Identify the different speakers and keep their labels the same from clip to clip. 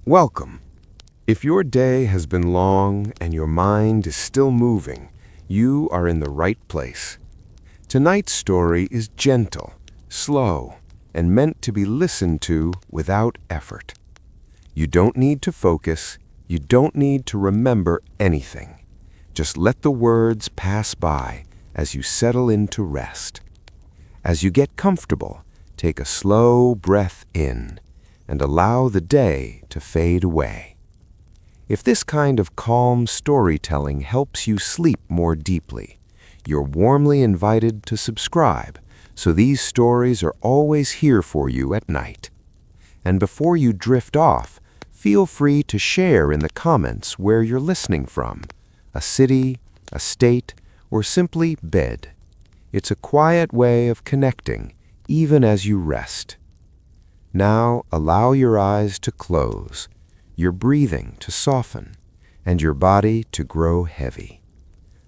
Speaker 1: Welcome. If your day has been long and your mind is still moving, you are in the right place. Tonight's story is gentle, slow, and meant to be listened to without effort. You don't need to focus, you don't need to remember anything. Just let the words pass by as you settle into rest. As you get comfortable, take a slow breath in and allow the day to fade away. If this kind of calm storytelling helps you sleep more deeply, you're warmly invited to subscribe so these stories are always here for you at night. And before you drift off, feel free to share in the comments where you're listening from, a city, a state, or simply bed. It's a quiet way of connecting, even as you rest. Now allow your eyes to close, your breathing to soften, and your body to grow heavy.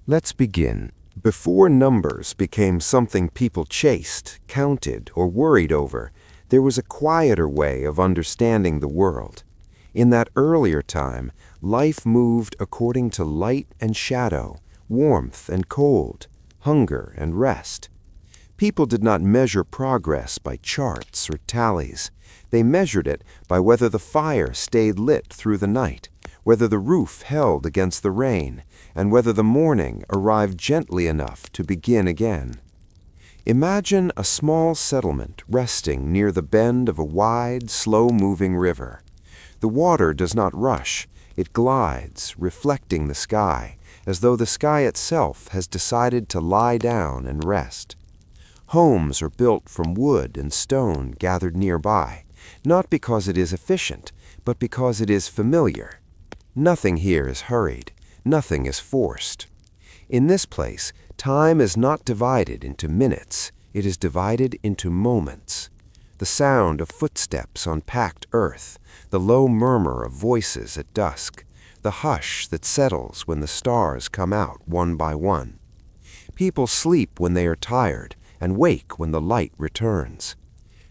Speaker 1: Let's begin. Before numbers became something people chased, counted, or worried over, there was a quieter way of understanding the world. In that earlier time, life moved according to light and shadow, warmth and cold, hunger and rest. People did not measure progress by charts or tallies. They measured it by whether the fire stayed lit through the night, whether the roof held against the rain, and whether the morning arrived gently enough to begin again. Imagine a small settlement resting near the bend of a wide, slow-moving river. The water does not rush. It glides, reflecting the sky, as though the sky itself has decided to lie down and rest. Homes are built from wood and stone gathered nearby, not because it is efficient, but because it is familiar. Nothing here is hurried. Nothing is forced. In this place, time is not divided into minutes. It is divided into moments. The sound of footsteps on packed earth, the low murmur of voices at dusk, the hush that settles when the stars come out one by one. People sleep when they are tired and wake when the light returns.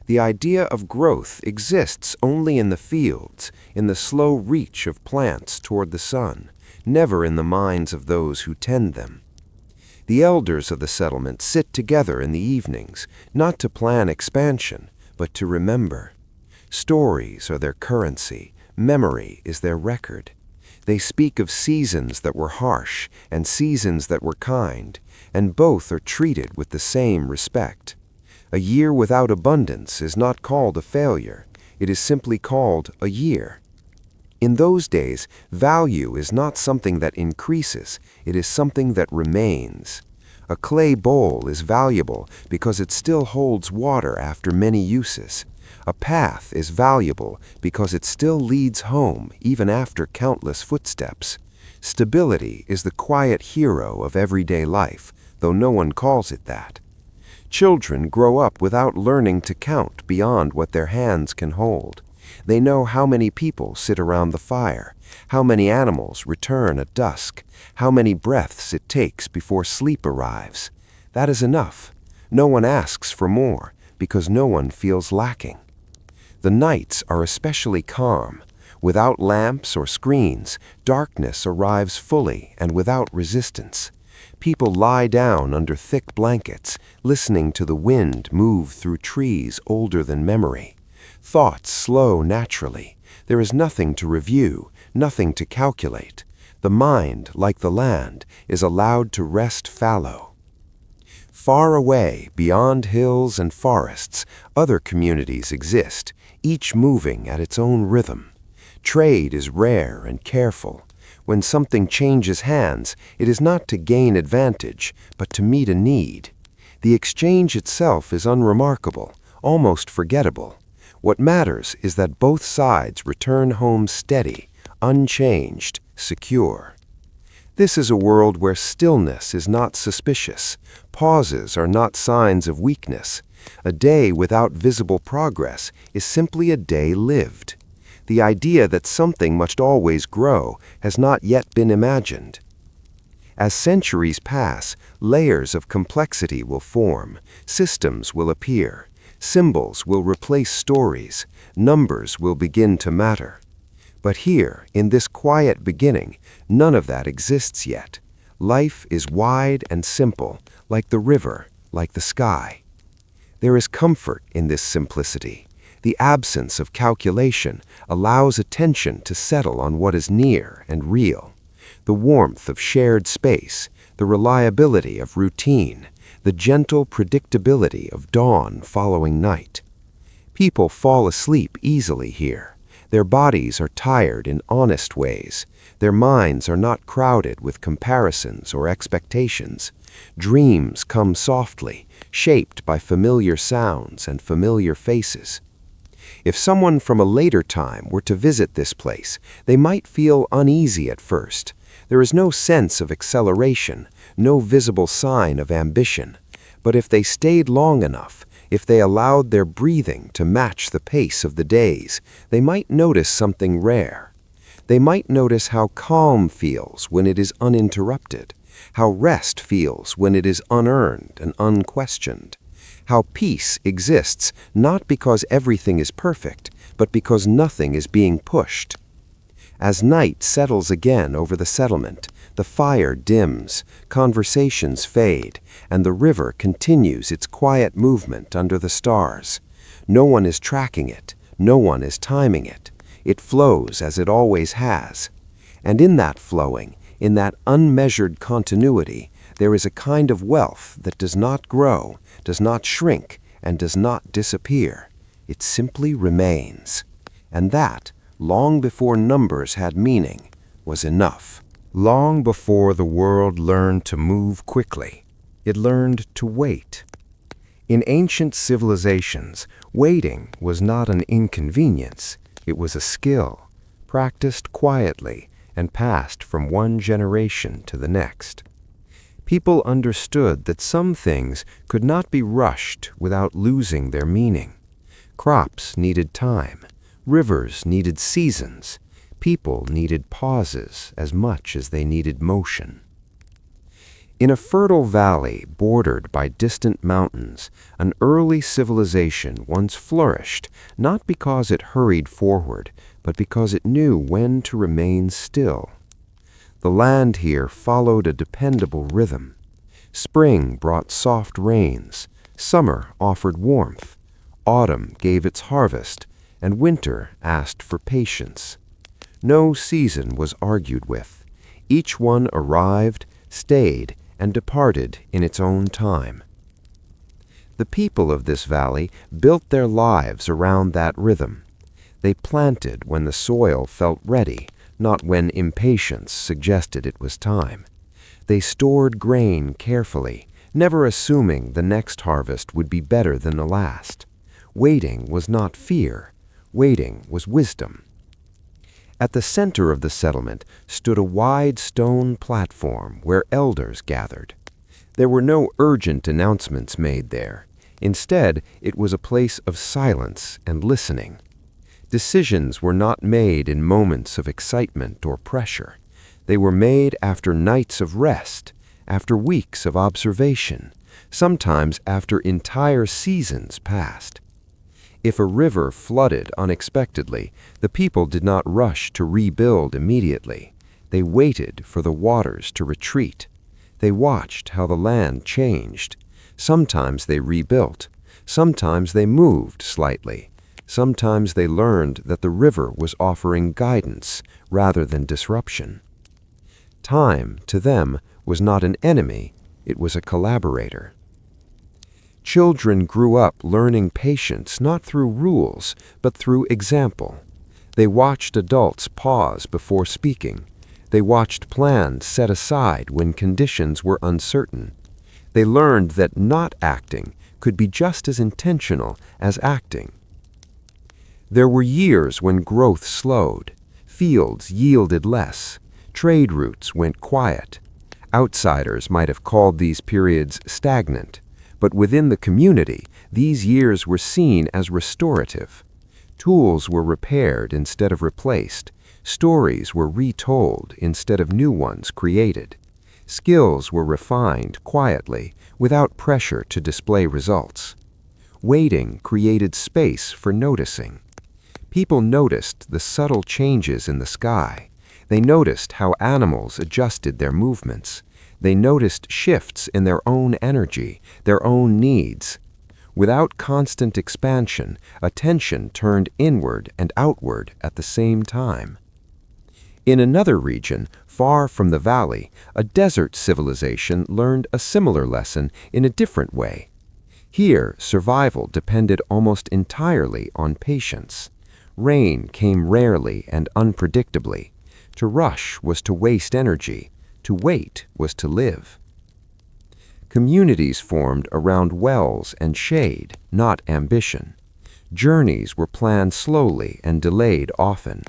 Speaker 1: The idea of growth exists only in the fields, in the slow reach of plants toward the sun, never in the minds of those who tend them. The elders of the settlement sit together in the evenings, not to plan expansion, but to remember. Stories are their currency, memory is their record. They speak of seasons that were harsh and seasons that were kind, and both are treated with the same respect. A year without abundance is not called a failure. It is simply called a year. In those days, value is not something that increases. It is something that remains. A clay bowl is valuable because it still holds water after many uses. A path is valuable because it still leads home even after countless footsteps. Stability is the quiet hero of everyday life, though no one calls it that. Children grow up without learning to count beyond what their hands can hold. They know how many people sit around the fire, how many animals return at dusk, how many breaths it takes before sleep arrives. That is enough. No one asks for more, because no one feels lacking. The nights are especially calm. Without lamps or screens, darkness arrives fully and without resistance. People lie down under thick blankets, listening to the wind move through trees older than memory. Thoughts slow naturally. There is nothing to review, nothing to calculate. The mind, like the land, is allowed to rest fallow. Far away, beyond hills and forests, other communities exist, each moving at its own rhythm. Trade is rare and careful. When something changes hands, it is not to gain advantage, but to meet a need. The exchange itself is unremarkable, almost forgettable. What matters is that both sides return home steady, unchanged, secure. This is a world where stillness is not suspicious. Pauses are not signs of weakness. A day without visible progress is simply a day lived. The idea that something must always grow has not yet been imagined. As centuries pass, layers of complexity will form, systems will appear, symbols will replace stories, numbers will begin to matter. But here, in this quiet beginning, none of that exists yet. Life is wide and simple, like the river, like the sky. There is comfort in this simplicity. The absence of calculation allows attention to settle on what is near and real. The warmth of shared space, the reliability of routine, the gentle predictability of dawn following night. People fall asleep easily here. Their bodies are tired in honest ways. Their minds are not crowded with comparisons or expectations. Dreams come softly, shaped by familiar sounds and familiar faces. If someone from a later time were to visit this place, they might feel uneasy at first. There is no sense of acceleration, no visible sign of ambition. But if they stayed long enough, if they allowed their breathing to match the pace of the days, they might notice something rare. They might notice how calm feels when it is uninterrupted, how rest feels when it is unearned and unquestioned, how peace exists not because everything is perfect, but because nothing is being pushed. As night settles again over the settlement, the fire dims, conversations fade, and the river continues its quiet movement under the stars. No one is tracking it, no one is timing it. It flows as it always has. And in that flowing, in that unmeasured continuity, there is a kind of wealth that does not grow, does not shrink, and does not disappear. It simply remains. And that, long before numbers had meaning, was enough. Long before the world learned to move quickly, it learned to wait. In ancient civilizations, waiting was not an inconvenience, it was a skill, practiced quietly and passed from one generation to the next. People understood that some things could not be rushed without losing their meaning. Crops needed time. Rivers needed seasons. People needed pauses as much as they needed motion. In a fertile valley bordered by distant mountains, an early civilization once flourished, not because it hurried forward, but because it knew when to remain still. The land here followed a dependable rhythm. Spring brought soft rains, summer offered warmth, autumn gave its harvest, and winter asked for patience. No season was argued with. Each one arrived, stayed, and departed in its own time. The people of this valley built their lives around that rhythm. They planted when the soil felt ready, not when impatience suggested it was time. They stored grain carefully, never assuming the next harvest would be better than the last. Waiting was not fear. Waiting was wisdom. At the center of the settlement stood a wide stone platform where elders gathered. There were no urgent announcements made there. Instead, it was a place of silence and listening. Decisions were not made in moments of excitement or pressure. They were made after nights of rest, after weeks of observation, sometimes after entire seasons passed. If a river flooded unexpectedly, the people did not rush to rebuild immediately. They waited for the waters to retreat. They watched how the land changed. Sometimes they rebuilt. Sometimes they moved slightly. Sometimes they learned that the river was offering guidance rather than disruption. Time, to them, was not an enemy, it was a collaborator. Children grew up learning patience not through rules, but through example. They watched adults pause before speaking. They watched plans set aside when conditions were uncertain. They learned that not acting could be just as intentional as acting. There were years when growth slowed. Fields yielded less. Trade routes went quiet. Outsiders might have called these periods stagnant. But within the community, these years were seen as restorative. Tools were repaired instead of replaced. Stories were retold instead of new ones created. Skills were refined quietly, without pressure to display results. Waiting created space for noticing. People noticed the subtle changes in the sky. They noticed how animals adjusted their movements. They noticed shifts in their own energy, their own needs. Without constant expansion, attention turned inward and outward at the same time. In another region, far from the valley, a desert civilization learned a similar lesson in a different way. Here, survival depended almost entirely on patience. Rain came rarely and unpredictably. To rush was to waste energy. To wait was to live. Communities formed around wells and shade, not ambition. Journeys were planned slowly and delayed often.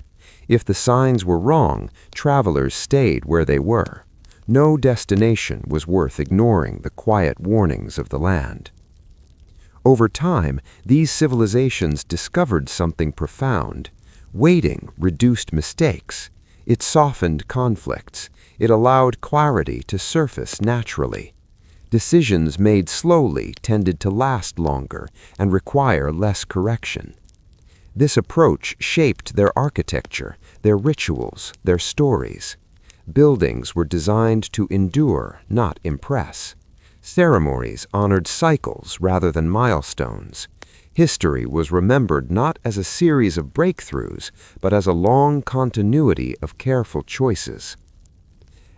Speaker 1: If the signs were wrong, travelers stayed where they were. No destination was worth ignoring the quiet warnings of the land. Over time, these civilizations discovered something profound. Waiting reduced mistakes. It softened conflicts. It allowed clarity to surface naturally. Decisions made slowly tended to last longer and require less correction. This approach shaped their architecture, their rituals, their stories. Buildings were designed to endure, not impress. Ceremonies honored cycles rather than milestones. History was remembered not as a series of breakthroughs, but as a long continuity of careful choices.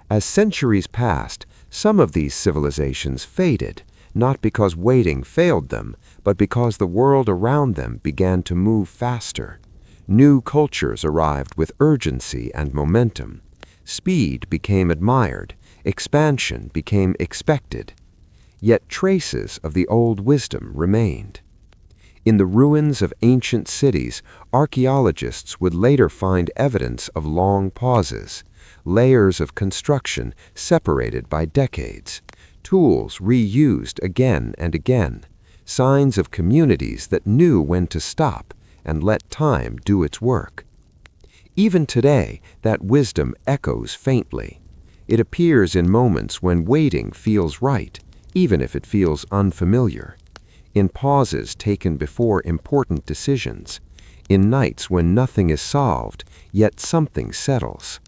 Speaker 1: As centuries passed, some of these civilizations faded, not because waiting failed them, but because the world around them began to move faster. New cultures arrived with urgency and momentum. Speed became admired. Expansion became expected. Yet traces of the old wisdom remained. In the ruins of ancient cities, archaeologists would later find evidence of long pauses, layers of construction separated by decades, tools reused again and again, signs of communities that knew when to stop and let time do its work. Even today, that wisdom echoes faintly. It appears in moments when waiting feels right, even if it feels unfamiliar. In pauses taken before important decisions, in nights when nothing is solved, yet something settles.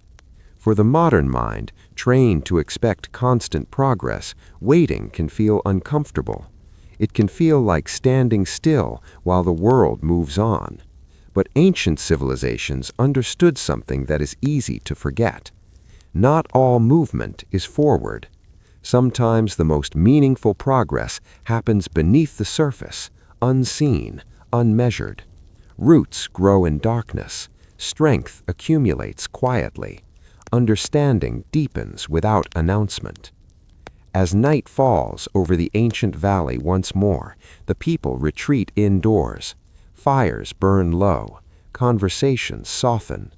Speaker 1: For the modern mind, trained to expect constant progress, waiting can feel uncomfortable. It can feel like standing still while the world moves on. But ancient civilizations understood something that is easy to forget. Not all movement is forward. Sometimes the most meaningful progress happens beneath the surface, unseen, unmeasured. Roots grow in darkness. Strength accumulates quietly. Understanding deepens without announcement. As night falls over the ancient valley once more, the people retreat indoors. Fires burn low. Conversations soften.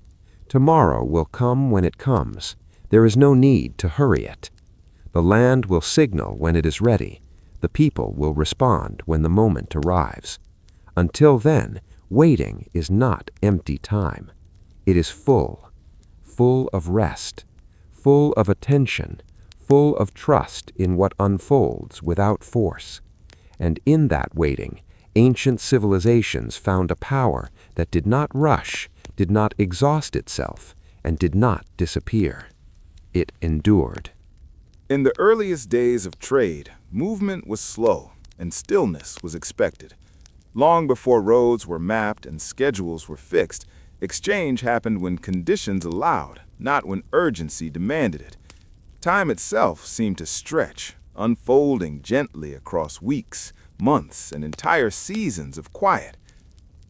Speaker 1: Tomorrow will come when it comes. There is no need to hurry it. The land will signal when it is ready. The people will respond when the moment arrives. Until then, waiting is not empty time. It is full of rest, full of attention, full of trust in what unfolds without force. And in that waiting, ancient civilizations found a power that did not rush, did not exhaust itself, and did not disappear. It endured.
Speaker 2: In the earliest days of trade, movement was slow and stillness was expected. Long before roads were mapped and schedules were fixed, exchange happened when conditions allowed, not when urgency demanded it. Time itself seemed to stretch, unfolding gently across weeks, months, and entire seasons of quiet.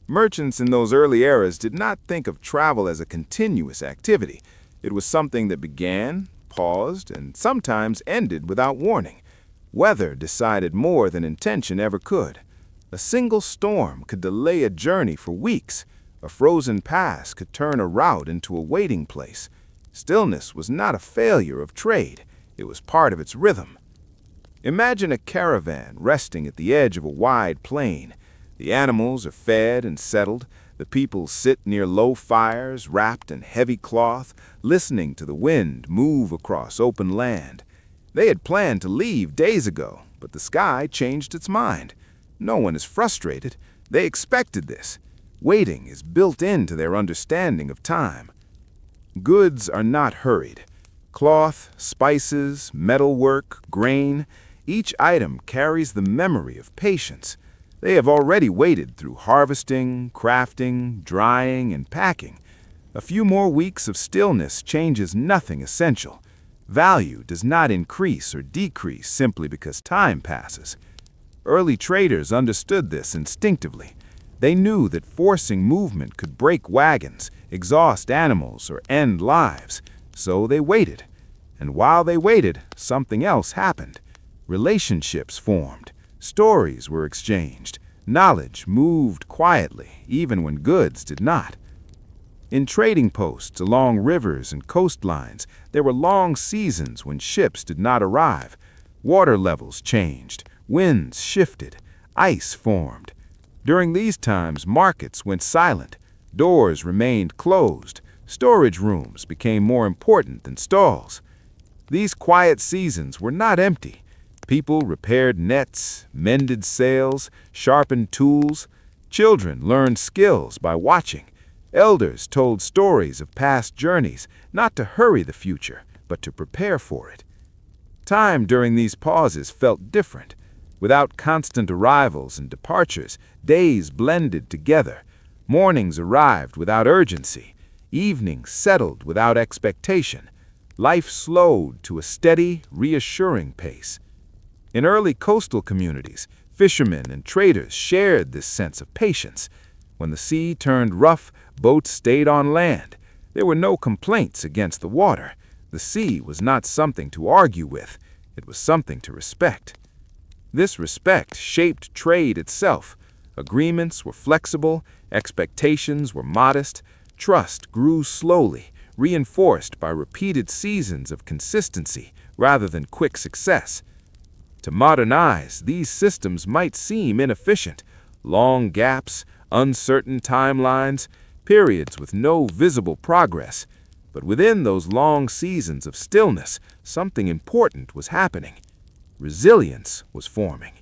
Speaker 2: Merchants in those early eras did not think of travel as a continuous activity. It was something that began, paused, and sometimes ended without warning. Weather decided more than intention ever could. A single storm could delay a journey for weeks. A frozen pass could turn a route into a waiting place. Stillness was not a failure of trade. It was part of its rhythm. Imagine a caravan resting at the edge of a wide plain. The animals are fed and settled. The people sit near low fires, wrapped in heavy cloth, listening to the wind move across open land. They had planned to leave days ago, but the sky changed its mind. No one is frustrated. They expected this. Waiting is built into their understanding of time. Goods are not hurried. Cloth, spices, metalwork, grain, each item carries the memory of patience. They have already waited through harvesting, crafting, drying, and packing. A few more weeks of stillness changes nothing essential. Value does not increase or decrease simply because time passes. Early traders understood this instinctively. They knew that forcing movement could break wagons, exhaust animals, or end lives. So they waited. And while they waited, something else happened. Relationships formed. Stories were exchanged. Knowledge moved quietly, even when goods did not. In trading posts along rivers and coastlines, there were long seasons when ships did not arrive. Water levels changed, winds shifted, ice formed. During these times, markets went silent, doors remained closed, storage rooms became more important than stalls. These quiet seasons were not empty. People repaired nets, mended sails, sharpened tools. Children learned skills by watching. Elders told stories of past journeys, not to hurry the future, but to prepare for it. Time during these pauses felt different. Without constant arrivals and departures, days blended together. Mornings arrived without urgency. Evenings settled without expectation. Life slowed to a steady, reassuring pace. In early coastal communities, fishermen and traders shared this sense of patience. When the sea turned rough, boats stayed on land. There were no complaints against the water. The sea was not something to argue with. It was something to respect. This respect shaped trade itself. Agreements were flexible, expectations were modest, trust grew slowly, reinforced by repeated seasons of consistency rather than quick success. To modern eyes, these systems might seem inefficient. Long gaps, uncertain timelines, periods with no visible progress. But within those long seasons of stillness, something important was happening. Resilience was forming.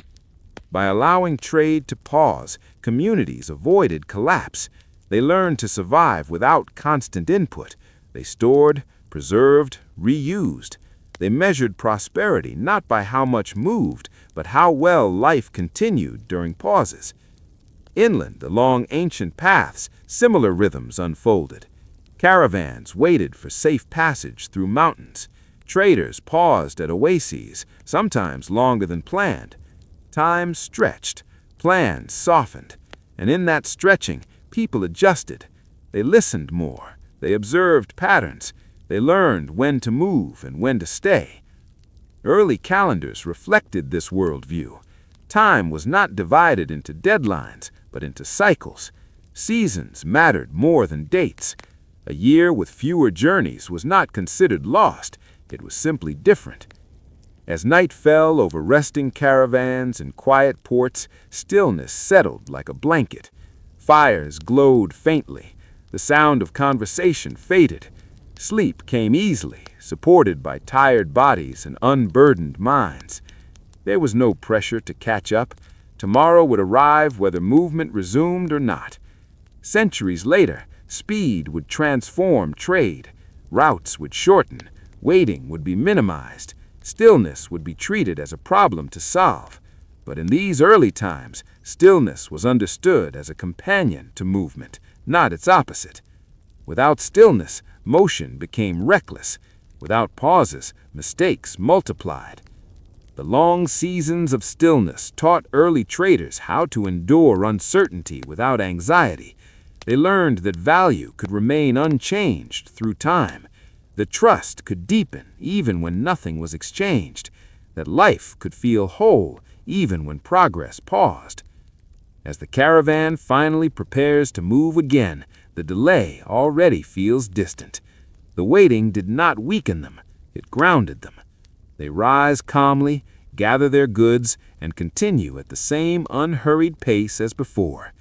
Speaker 2: By allowing trade to pause, communities avoided collapse. They learned to survive without constant input. They stored, preserved, reused. They measured prosperity not by how much moved, but how well life continued during pauses. Inland, along ancient paths, similar rhythms unfolded. Caravans waited for safe passage through mountains. Traders paused at oases, sometimes longer than planned. Time stretched, plans softened, and in that stretching, people adjusted. They listened more, they observed patterns, they learned when to move and when to stay. Early calendars reflected this worldview. Time was not divided into deadlines, but into cycles. Seasons mattered more than dates. A year with fewer journeys was not considered lost. It was simply different. As night fell over resting caravans and quiet ports, stillness settled like a blanket. Fires glowed faintly. The sound of conversation faded. Sleep came easily, supported by tired bodies and unburdened minds. There was no pressure to catch up. Tomorrow would arrive whether movement resumed or not. Centuries later, speed would transform trade. Routes would shorten. Waiting would be minimized. Stillness would be treated as a problem to solve. But in these early times, stillness was understood as a companion to movement, not its opposite. Without stillness, motion became reckless. Without pauses, mistakes multiplied. The long seasons of stillness taught early traders how to endure uncertainty without anxiety. They learned that value could remain unchanged through time, that trust could deepen even when nothing was exchanged, that life could feel whole even when progress paused. As the caravan finally prepares to move again, the delay already feels distant. The waiting did not weaken them, it grounded them. They rise calmly, gather their goods, and continue at the same unhurried pace as before.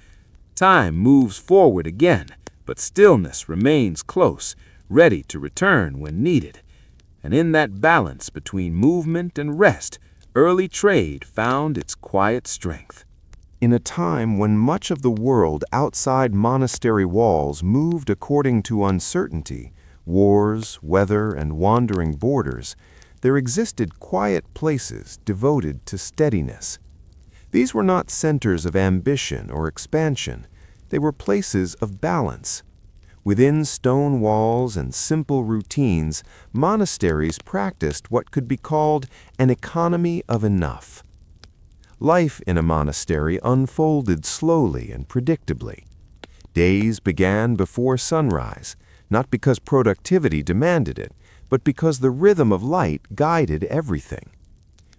Speaker 2: Time moves forward again, but stillness remains close, ready to return when needed. And in that balance between movement and rest, early trade found its quiet strength.
Speaker 1: In a time when much of the world outside monastery walls moved according to uncertainty, wars, weather, and wandering borders, there existed quiet places devoted to steadiness. These were not centers of ambition or expansion. They were places of balance. Within stone walls and simple routines, monasteries practiced what could be called an economy of enough. Life in a monastery unfolded slowly and predictably. Days began before sunrise, not because productivity demanded it, but because the rhythm of light guided everything.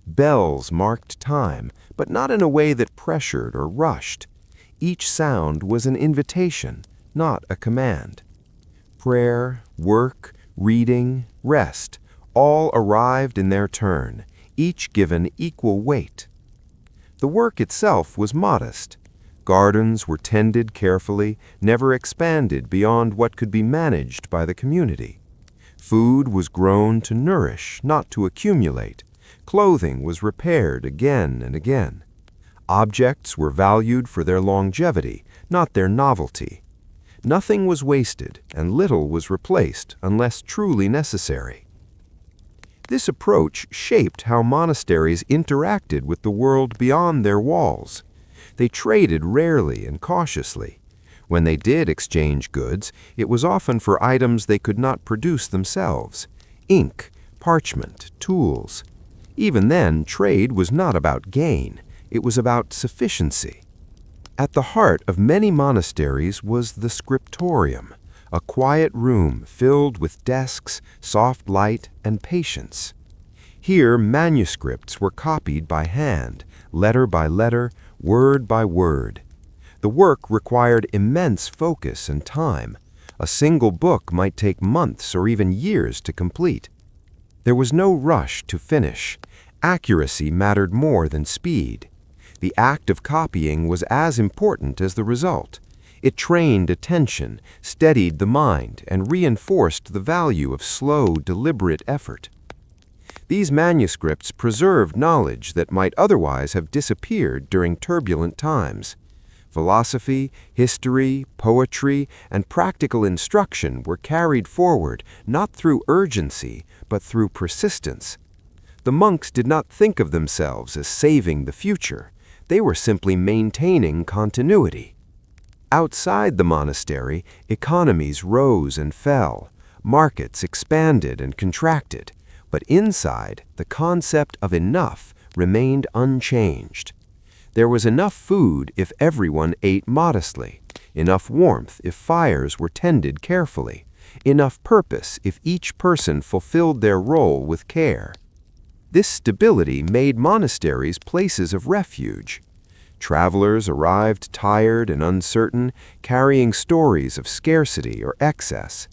Speaker 1: Bells marked time, but not in a way that pressured or rushed. Each sound was an invitation, not a command. Prayer, work, reading, rest, all arrived in their turn, each given equal weight. The work itself was modest. Gardens were tended carefully, never expanded beyond what could be managed by the community. Food was grown to nourish, not to accumulate. Clothing was repaired again and again. Objects were valued for their longevity, not their novelty. Nothing was wasted, and little was replaced unless truly necessary. This approach shaped how monasteries interacted with the world beyond their walls. They traded rarely and cautiously. When they did exchange goods, it was often for items they could not produce themselves: ink, parchment, tools. Even then, trade was not about gain. It was about sufficiency. At the heart of many monasteries was the scriptorium, a quiet room filled with desks, soft light, and patience. Here, manuscripts were copied by hand, letter by letter, word by word. The work required immense focus and time. A single book might take months or even years to complete. There was no rush to finish. Accuracy mattered more than speed. The act of copying was as important as the result. It trained attention, steadied the mind, and reinforced the value of slow, deliberate effort. These manuscripts preserved knowledge that might otherwise have disappeared during turbulent times. Philosophy, history, poetry, and practical instruction were carried forward not through urgency, but through persistence. The monks did not think of themselves as saving the future. They were simply maintaining continuity. Outside the monastery, economies rose and fell. Markets expanded and contracted. But inside, the concept of enough remained unchanged. There was enough food if everyone ate modestly, enough warmth if fires were tended carefully, enough purpose if each person fulfilled their role with care. This stability made monasteries places of refuge. Travelers arrived tired and uncertain, carrying stories of scarcity or excess.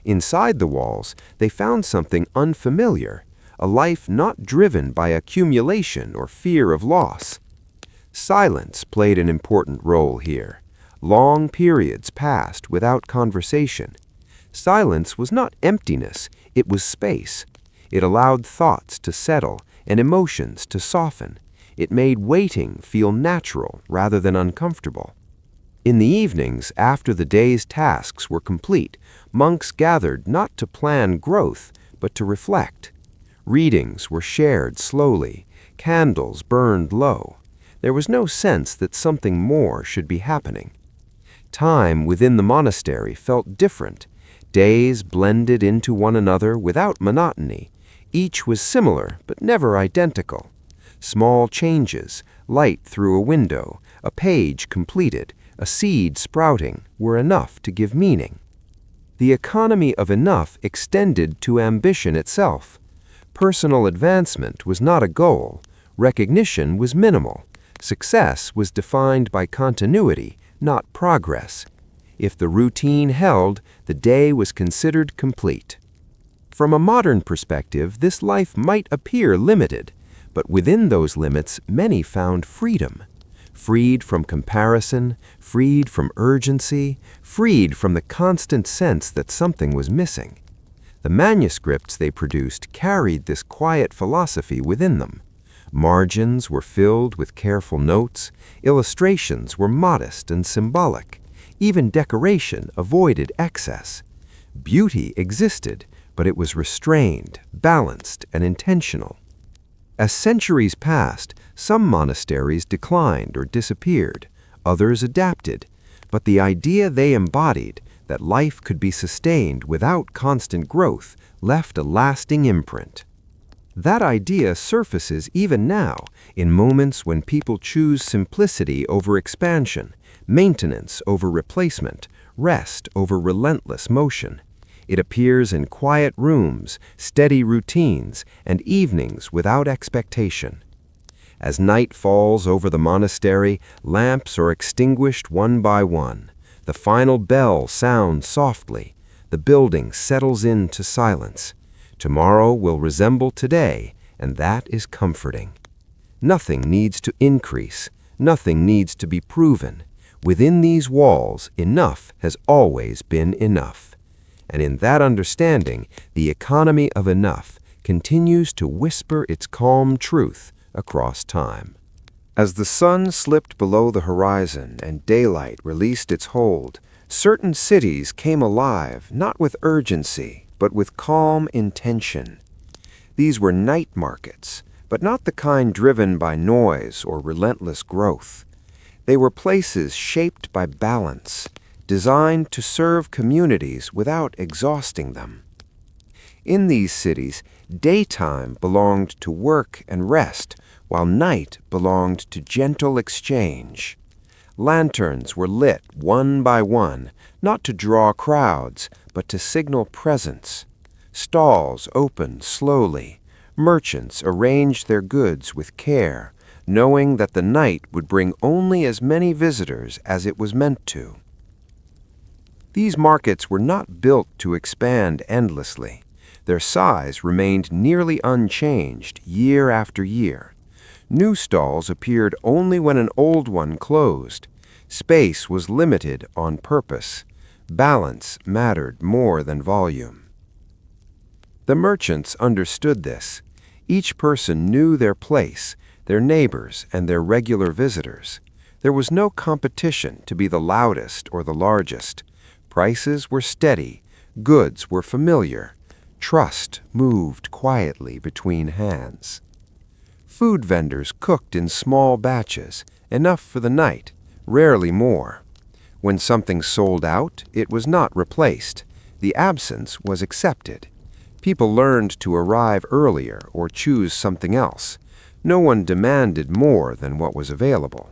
Speaker 1: Inside the walls, they found something unfamiliar, a life not driven by accumulation or fear of loss. Silence played an important role here. Long periods passed without conversation. Silence was not emptiness, it was space. It allowed thoughts to settle and emotions to soften. It made waiting feel natural rather than uncomfortable. In the evenings, after the day's tasks were complete, monks gathered not to plan growth, but to reflect. Readings were shared slowly. Candles burned low. There was no sense that something more should be happening. Time within the monastery felt different. Days blended into one another without monotony. Each was similar, but never identical. Small changes, light through a window, a page completed, a seed sprouting, were enough to give meaning. The economy of enough extended to ambition itself. Personal advancement was not a goal. Recognition was minimal. Success was defined by continuity, not progress. If the routine held, the day was considered complete. From a modern perspective, this life might appear limited, but within those limits, many found freedom. Freed from comparison, freed from urgency, freed from the constant sense that something was missing. The manuscripts they produced carried this quiet philosophy within them. Margins were filled with careful notes, illustrations were modest and symbolic, even decoration avoided excess. Beauty existed, but it was restrained, balanced, and intentional. As centuries passed, some monasteries declined or disappeared, others adapted, but the idea they embodied, that life could be sustained without constant growth, left a lasting imprint. That idea surfaces even now in moments when people choose simplicity over expansion, maintenance over replacement, rest over relentless motion. It appears in quiet rooms, steady routines, and evenings without expectation. As night falls over the monastery, lamps are extinguished one by one. The final bell sounds softly. The building settles into silence. Tomorrow will resemble today, and that is comforting. Nothing needs to increase. Nothing needs to be proven. Within these walls, enough has always been enough. And in that understanding, the economy of enough continues to whisper its calm truth across time. As the sun slipped below the horizon and daylight released its hold, certain cities came alive not with urgency, but with calm intention. These were night markets, but not the kind driven by noise or relentless growth. They were places shaped by balance, designed to serve communities without exhausting them. In these cities, daytime belonged to work and rest, while night belonged to gentle exchange. Lanterns were lit one by one, not to draw crowds, but to signal presence. Stalls opened slowly. Merchants arranged their goods with care, knowing that the night would bring only as many visitors as it was meant to. These markets were not built to expand endlessly. Their size remained nearly unchanged year after year. New stalls appeared only when an old one closed. Space was limited on purpose. Balance mattered more than volume. The merchants understood this. Each person knew their place, their neighbors, and their regular visitors. There was no competition to be the loudest or the largest. Prices were steady. Goods were familiar. Trust moved quietly between hands. Food vendors cooked in small batches, enough for the night, rarely more. When something sold out, it was not replaced. The absence was accepted. People learned to arrive earlier or choose something else. No one demanded more than what was available.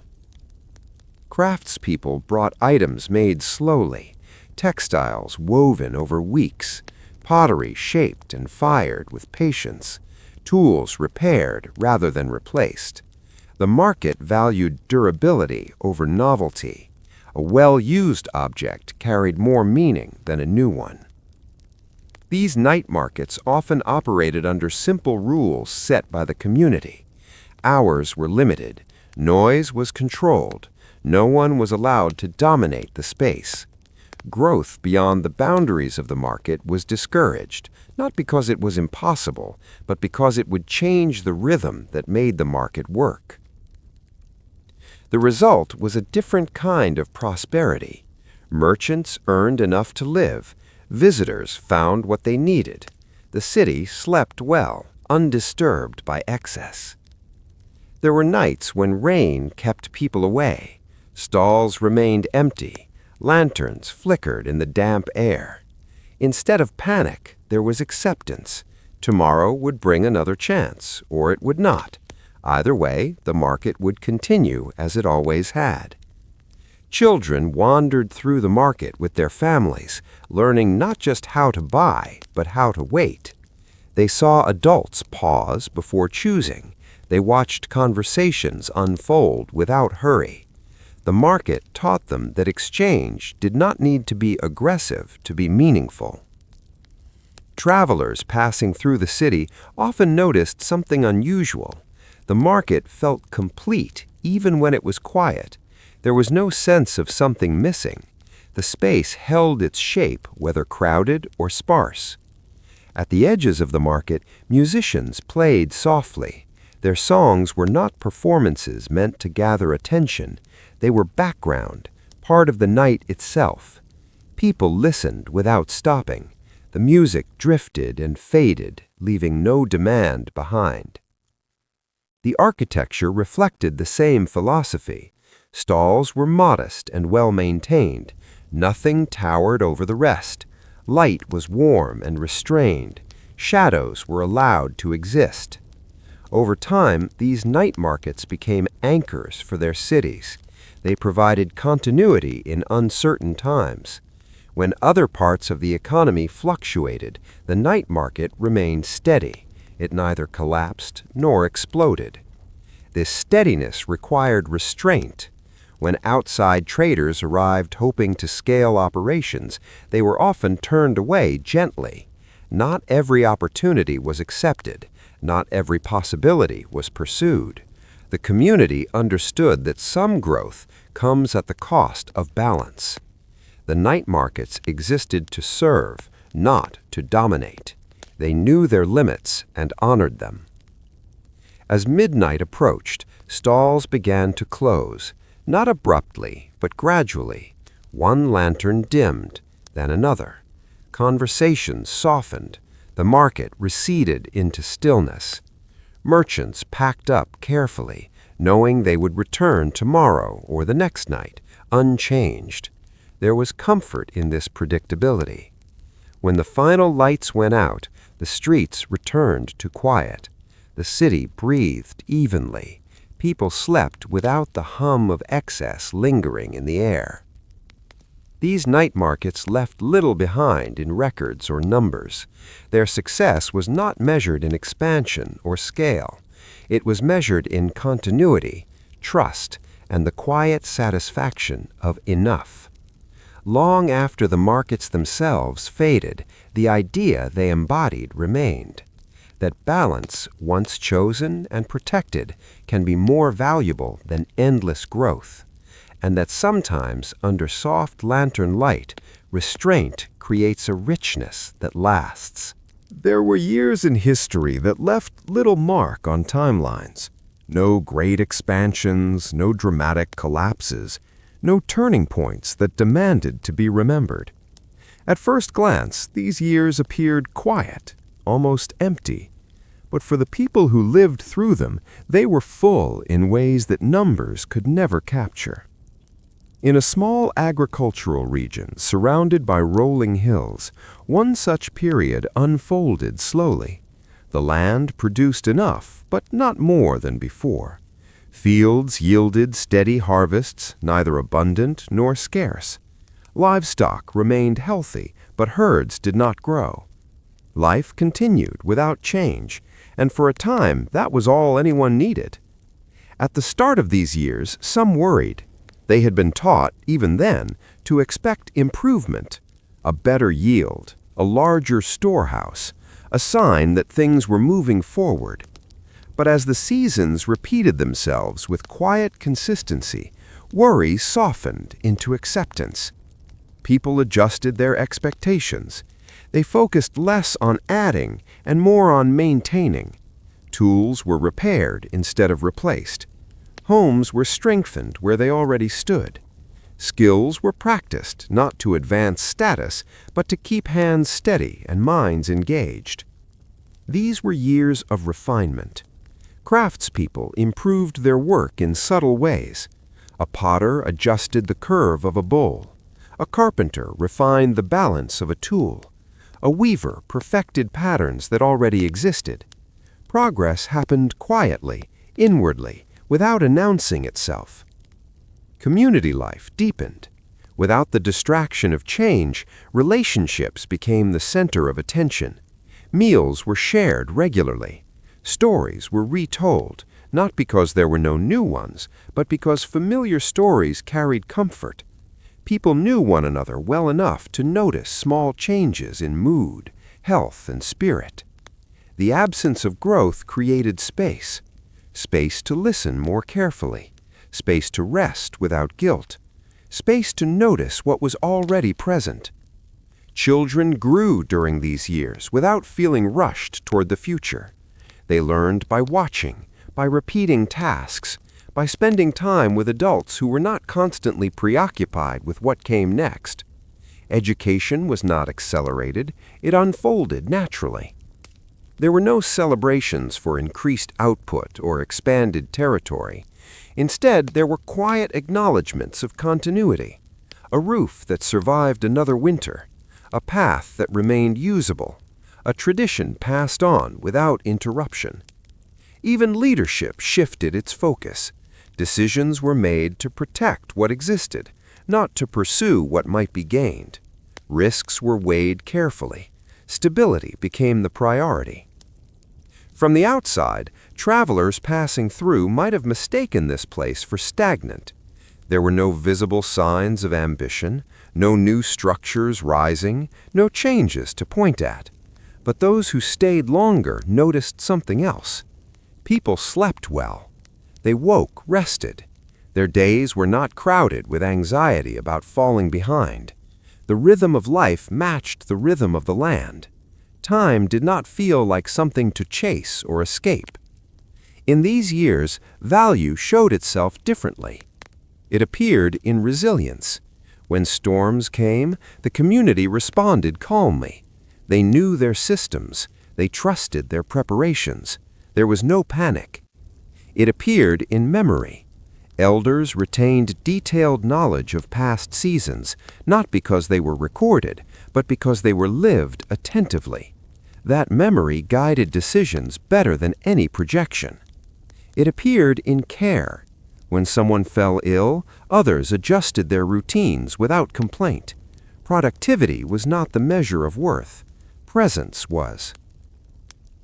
Speaker 1: Craftspeople brought items made slowly, textiles woven over weeks, pottery shaped and fired with patience, tools repaired rather than replaced. The market valued durability over novelty. A well-used object carried more meaning than a new one. These night markets often operated under simple rules set by the community. Hours were limited. Noise was controlled. No one was allowed to dominate the space. Growth beyond the boundaries of the market was discouraged, not because it was impossible, but because it would change the rhythm that made the market work. The result was a different kind of prosperity. Merchants earned enough to live. Visitors found what they needed. The city slept well, undisturbed by excess. There were nights when rain kept people away. Stalls remained empty. Lanterns flickered in the damp air. Instead of panic, there was acceptance. Tomorrow would bring another chance, or it would not. Either way, the market would continue as it always had. Children wandered through the market with their families, learning not just how to buy, but how to wait. They saw adults pause before choosing. They watched conversations unfold without hurry. The market taught them that exchange did not need to be aggressive to be meaningful. Travelers passing through the city often noticed something unusual. The market felt complete even when it was quiet. There was no sense of something missing. The space held its shape, whether crowded or sparse. At the edges of the market, musicians played softly. Their songs were not performances meant to gather attention. They were background, part of the night itself. People listened without stopping. The music drifted and faded, leaving no demand behind. The architecture reflected the same philosophy. Stalls were modest and well-maintained. Nothing towered over the rest. Light was warm and restrained. Shadows were allowed to exist. Over time, these night markets became anchors for their cities. They provided continuity in uncertain times. When other parts of the economy fluctuated, the night market remained steady. It neither collapsed nor exploded. This steadiness required restraint. When outside traders arrived hoping to scale operations, they were often turned away gently. Not every opportunity was accepted. Not every possibility was pursued. The community understood that some growth comes at the cost of balance. The night markets existed to serve, not to dominate. They knew their limits and honored them. As midnight approached, stalls began to close, not abruptly, but gradually. One lantern dimmed, then another. Conversations softened. The market receded into stillness. Merchants packed up carefully, knowing they would return tomorrow or the next night, unchanged. There was comfort in this predictability. When the final lights went out, the streets returned to quiet. The city breathed evenly. People slept without the hum of excess lingering in the air. These night markets left little behind in records or numbers. Their success was not measured in expansion or scale. It was measured in continuity, trust, and the quiet satisfaction of enough. Long after the markets themselves faded, the idea they embodied remained. That balance, once chosen and protected, can be more valuable than endless growth. And that sometimes, under soft lantern light, restraint creates a richness that lasts.
Speaker 2: There were years in history that left little mark on timelines. No great expansions, no dramatic collapses, no turning points that demanded to be remembered. At first glance, these years appeared quiet, almost empty. But for the people who lived through them, they were full in ways that numbers could never capture. In a small agricultural region surrounded by rolling hills, one such period unfolded slowly. The land produced enough, but not more than before. Fields yielded steady harvests, neither abundant nor scarce. Livestock remained healthy, but herds did not grow. Life continued without change, and for a time that was all anyone needed. At the start of these years, some worried. They had been taught, even then, to expect improvement, a better yield, a larger storehouse, a sign that things were moving forward. But as the seasons repeated themselves with quiet consistency, worry softened into acceptance. People adjusted their expectations. They focused less on adding and more on maintaining. Tools were repaired instead of replaced. Homes were strengthened where they already stood. Skills were practiced not to advance status, but to keep hands steady and minds engaged. These were years of refinement. Craftspeople improved their work in subtle ways. A potter adjusted the curve of a bowl. A carpenter refined the balance of a tool. A weaver perfected patterns that already existed. Progress happened quietly, inwardly, without announcing itself. Community life deepened. Without the distraction of change, relationships became the center of attention. Meals were shared regularly. Stories were retold, not because there were no new ones, but because familiar stories carried comfort. People knew one another well enough to notice small changes in mood, health, and spirit. The absence of growth created space. Space to listen more carefully, space to rest without guilt, space to notice what was already present. Children grew during these years without feeling rushed toward the future. They learned by watching,
Speaker 1: by repeating tasks, by spending time with adults who were not constantly preoccupied with what came next. Education was not accelerated, it unfolded naturally. There were no celebrations for increased output or expanded territory. Instead, there were quiet acknowledgments of continuity. A roof that survived another winter, a path that remained usable, a tradition passed on without interruption. Even leadership shifted its focus. Decisions were made to protect what existed, not to pursue what might be gained. Risks were weighed carefully. Stability became the priority. From the outside, travelers passing through might have mistaken this place for stagnant. There were no visible signs of ambition, no new structures rising, no changes to point at. But those who stayed longer noticed something else. People slept well. They woke rested. Their days were not crowded with anxiety about falling behind. The rhythm of life matched the rhythm of the land. Time did not feel like something to chase or escape. In these years, value showed itself differently. It appeared in resilience. When storms came, the community responded calmly. They knew their systems. They trusted their preparations. There was no panic. It appeared in memory. Elders retained detailed knowledge of past seasons, not because they were recorded, but because they were lived attentively. That memory guided decisions better than any projection. It appeared in care. When someone fell ill, others adjusted their routines without complaint. Productivity was not the measure of worth. Presence was.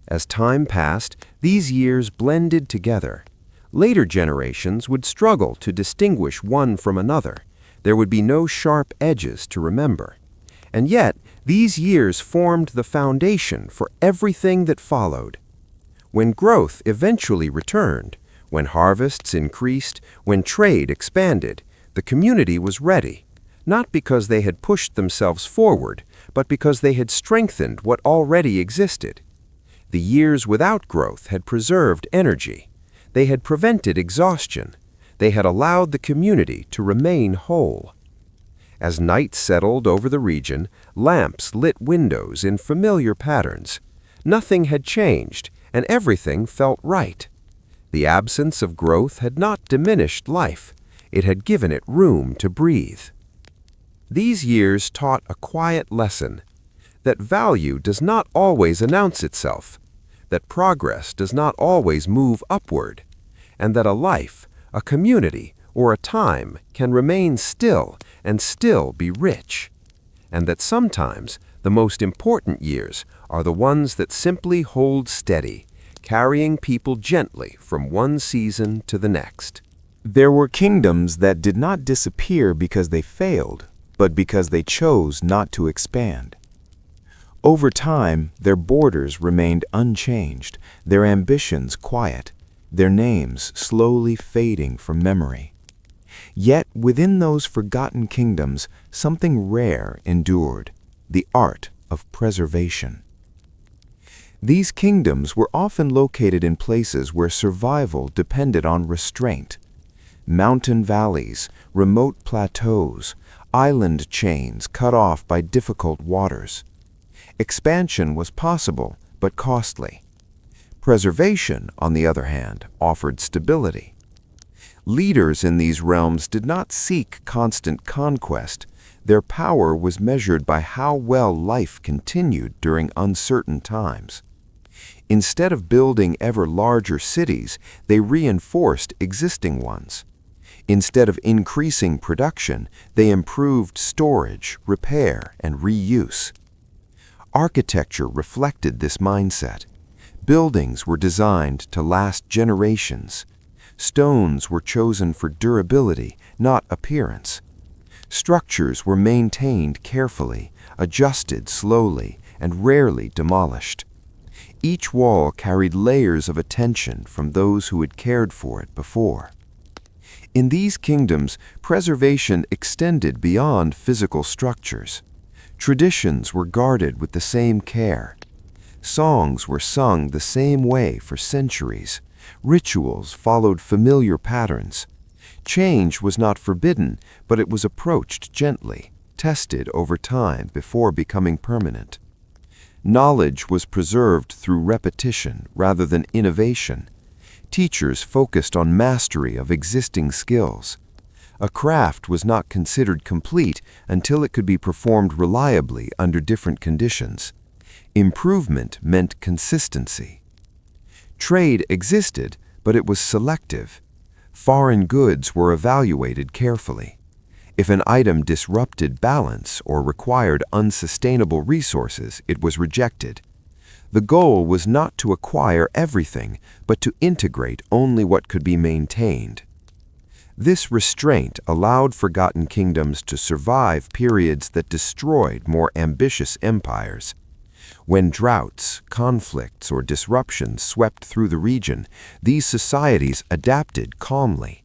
Speaker 1: As time passed, these years blended together. Later generations would struggle to distinguish one from another. There would be no sharp edges to remember. And yet, these years formed the foundation for everything that followed. When growth eventually returned, when harvests increased, when trade expanded, the community was ready, not because they had pushed themselves forward, but because they had strengthened what already existed. The years without growth had preserved energy. They had prevented exhaustion. They had allowed the community to remain whole. As night settled over the region, lamps lit windows in familiar patterns. Nothing had changed, and everything felt right. The absence of growth had not diminished life. It had given it room to breathe. These years taught a quiet lesson, that value does not always announce itself, that progress does not always move upward, and that a life, a community, or a time can remain still and still be rich, and that sometimes the most important years are the ones that simply hold steady, carrying people gently from one season to the next.
Speaker 2: There were kingdoms that did not disappear because they failed, but because they chose not to expand. Over time, their borders remained unchanged, their ambitions quiet, their names slowly fading from memory. Yet within those forgotten kingdoms, something rare endured, the art of preservation. These kingdoms were often located in places where survival depended on restraint. Mountain valleys, remote plateaus, island chains cut off by difficult waters. Expansion was possible, but costly. Preservation, on the other hand, offered stability. Leaders in these realms did not seek constant conquest. Their power was measured by how well life continued during uncertain times. Instead of building ever larger cities, they reinforced existing ones. Instead of increasing production, they improved storage, repair, and reuse. Architecture reflected this mindset. Buildings were designed to last generations. Stones were chosen for durability, not appearance. Structures were maintained carefully, adjusted slowly, and rarely demolished. Each wall carried layers of attention from those who had cared for it before. In these kingdoms, preservation extended beyond physical structures. Traditions were guarded with the same care. Songs were sung the same way for centuries.
Speaker 1: Rituals followed familiar patterns. Change was not forbidden, but it was approached gently, tested over time before becoming permanent. Knowledge was preserved through repetition rather than innovation. Teachers focused on mastery of existing skills. A craft was not considered complete until it could be performed reliably under different conditions. Improvement meant consistency. Trade existed, but it was selective. Foreign goods were evaluated carefully. If an item disrupted balance or required unsustainable resources, it was rejected. The goal was not to acquire everything, but to integrate only what could be maintained. This restraint allowed forgotten kingdoms to survive periods that destroyed more ambitious empires. When droughts, conflicts, or disruptions swept through the region, these societies adapted calmly.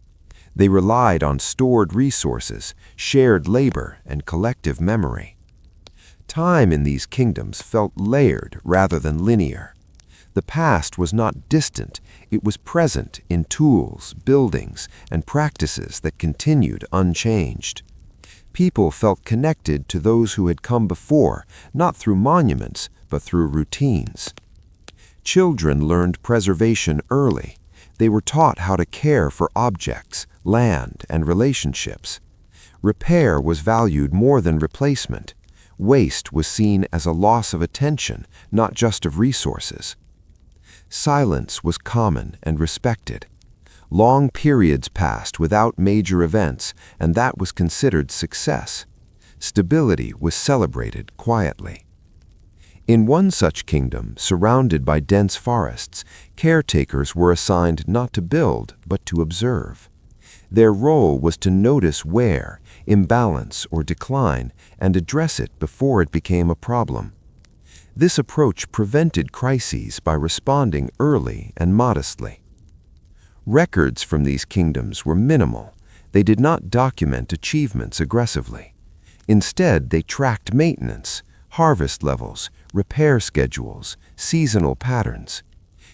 Speaker 1: They relied on stored resources, shared labor, and collective memory. Time in these kingdoms felt layered rather than linear. The past was not distant, it was present in tools, buildings, and practices that continued unchanged. People felt connected to those who had come before, not through monuments, but through routines. Children learned preservation early. They were taught how to care for objects, land, and relationships. Repair was valued more than replacement. Waste was seen as a loss of attention, not just of resources. Silence was common and respected. Long periods passed without major events, and that was considered success. Stability was celebrated quietly. In one such kingdom, surrounded by dense forests, caretakers were assigned not to build, but to observe. Their role was to notice wear, imbalance, or decline, and address it before it became a problem. This approach prevented crises by responding early and modestly. Records from these kingdoms were minimal. They did not document achievements aggressively. Instead, they tracked maintenance, harvest levels, repair schedules, seasonal patterns.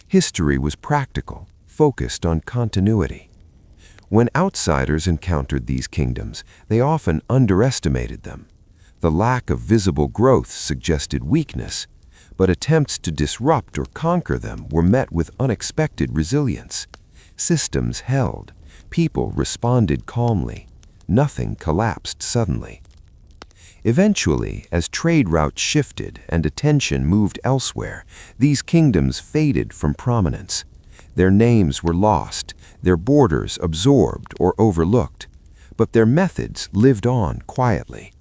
Speaker 1: History was practical, focused on continuity. When outsiders encountered these kingdoms, they often underestimated them. The lack of visible growth suggested weakness, but attempts to disrupt or conquer them were met with unexpected resilience. Systems held. People responded calmly. Nothing collapsed suddenly. Eventually, as trade routes shifted and attention moved elsewhere, these kingdoms faded from prominence. Their names were lost, their borders absorbed or overlooked, but their methods lived on quietly.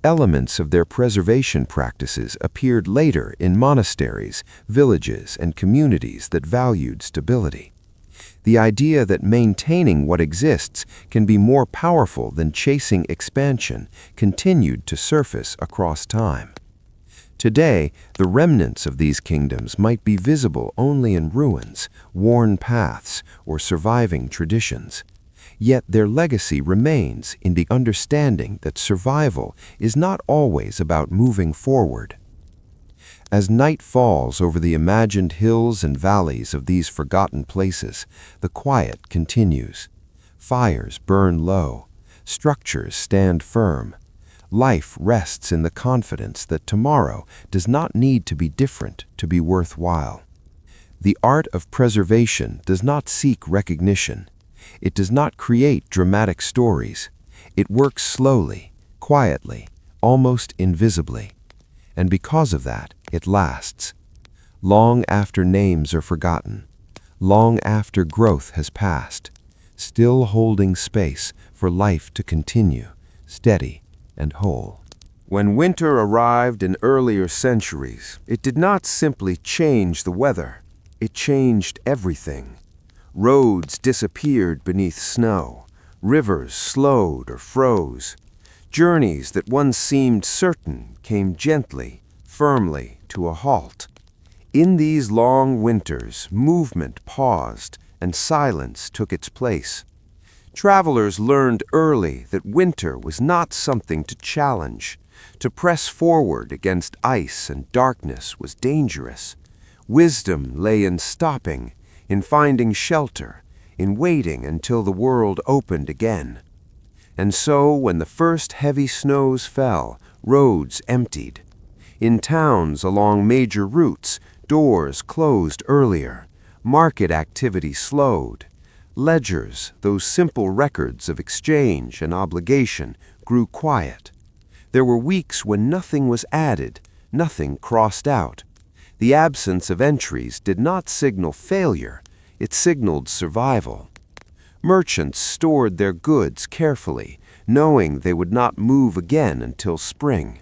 Speaker 1: Elements of their preservation practices appeared later in monasteries, villages, and communities that valued stability. The idea that maintaining what exists can be more powerful than chasing expansion continued to surface across time. Today, the remnants of these kingdoms might be visible only in ruins, worn paths, or surviving traditions. Yet their legacy remains in the understanding that survival is not always about moving forward. As night falls over the imagined hills and valleys of these forgotten places, the quiet continues. Fires burn low. Structures stand firm. Life rests in the confidence that tomorrow does not need to be different to be worthwhile. The art of preservation does not seek recognition. It does not create dramatic stories. It works slowly, quietly, almost invisibly. And because of that, it lasts. Long after names are forgotten, long after growth has passed, still holding space for life to continue, steady and whole. When winter arrived in earlier centuries, it did not simply change the weather. It changed everything. Roads disappeared beneath snow. Rivers slowed or froze. Journeys that once seemed certain came gently, firmly to a halt. In these long winters, movement paused and silence took its place. Travelers learned early that winter was not something to challenge. To press forward against ice and darkness was dangerous. Wisdom lay in stopping, in finding shelter, in waiting until the world opened again. And so, when the first heavy snows fell, roads emptied. In towns along major routes, doors closed earlier, market activity slowed. Ledgers, those simple records of exchange and obligation, grew quiet. There were weeks when nothing was added, nothing crossed out. The absence of entries did not signal failure, it signaled survival. Merchants stored their goods carefully, knowing they would not move again until spring.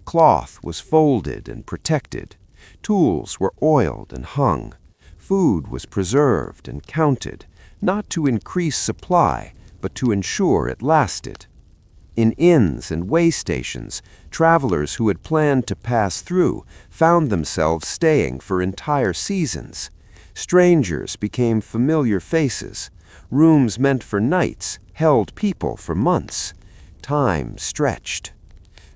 Speaker 1: Cloth was folded and protected. Tools were oiled and hung. Food was preserved and counted, not to increase supply, but to ensure it lasted. In inns and way stations, travelers who had planned to pass through found themselves staying for entire seasons. Strangers became familiar faces. Rooms meant for nights held people for months. Time stretched.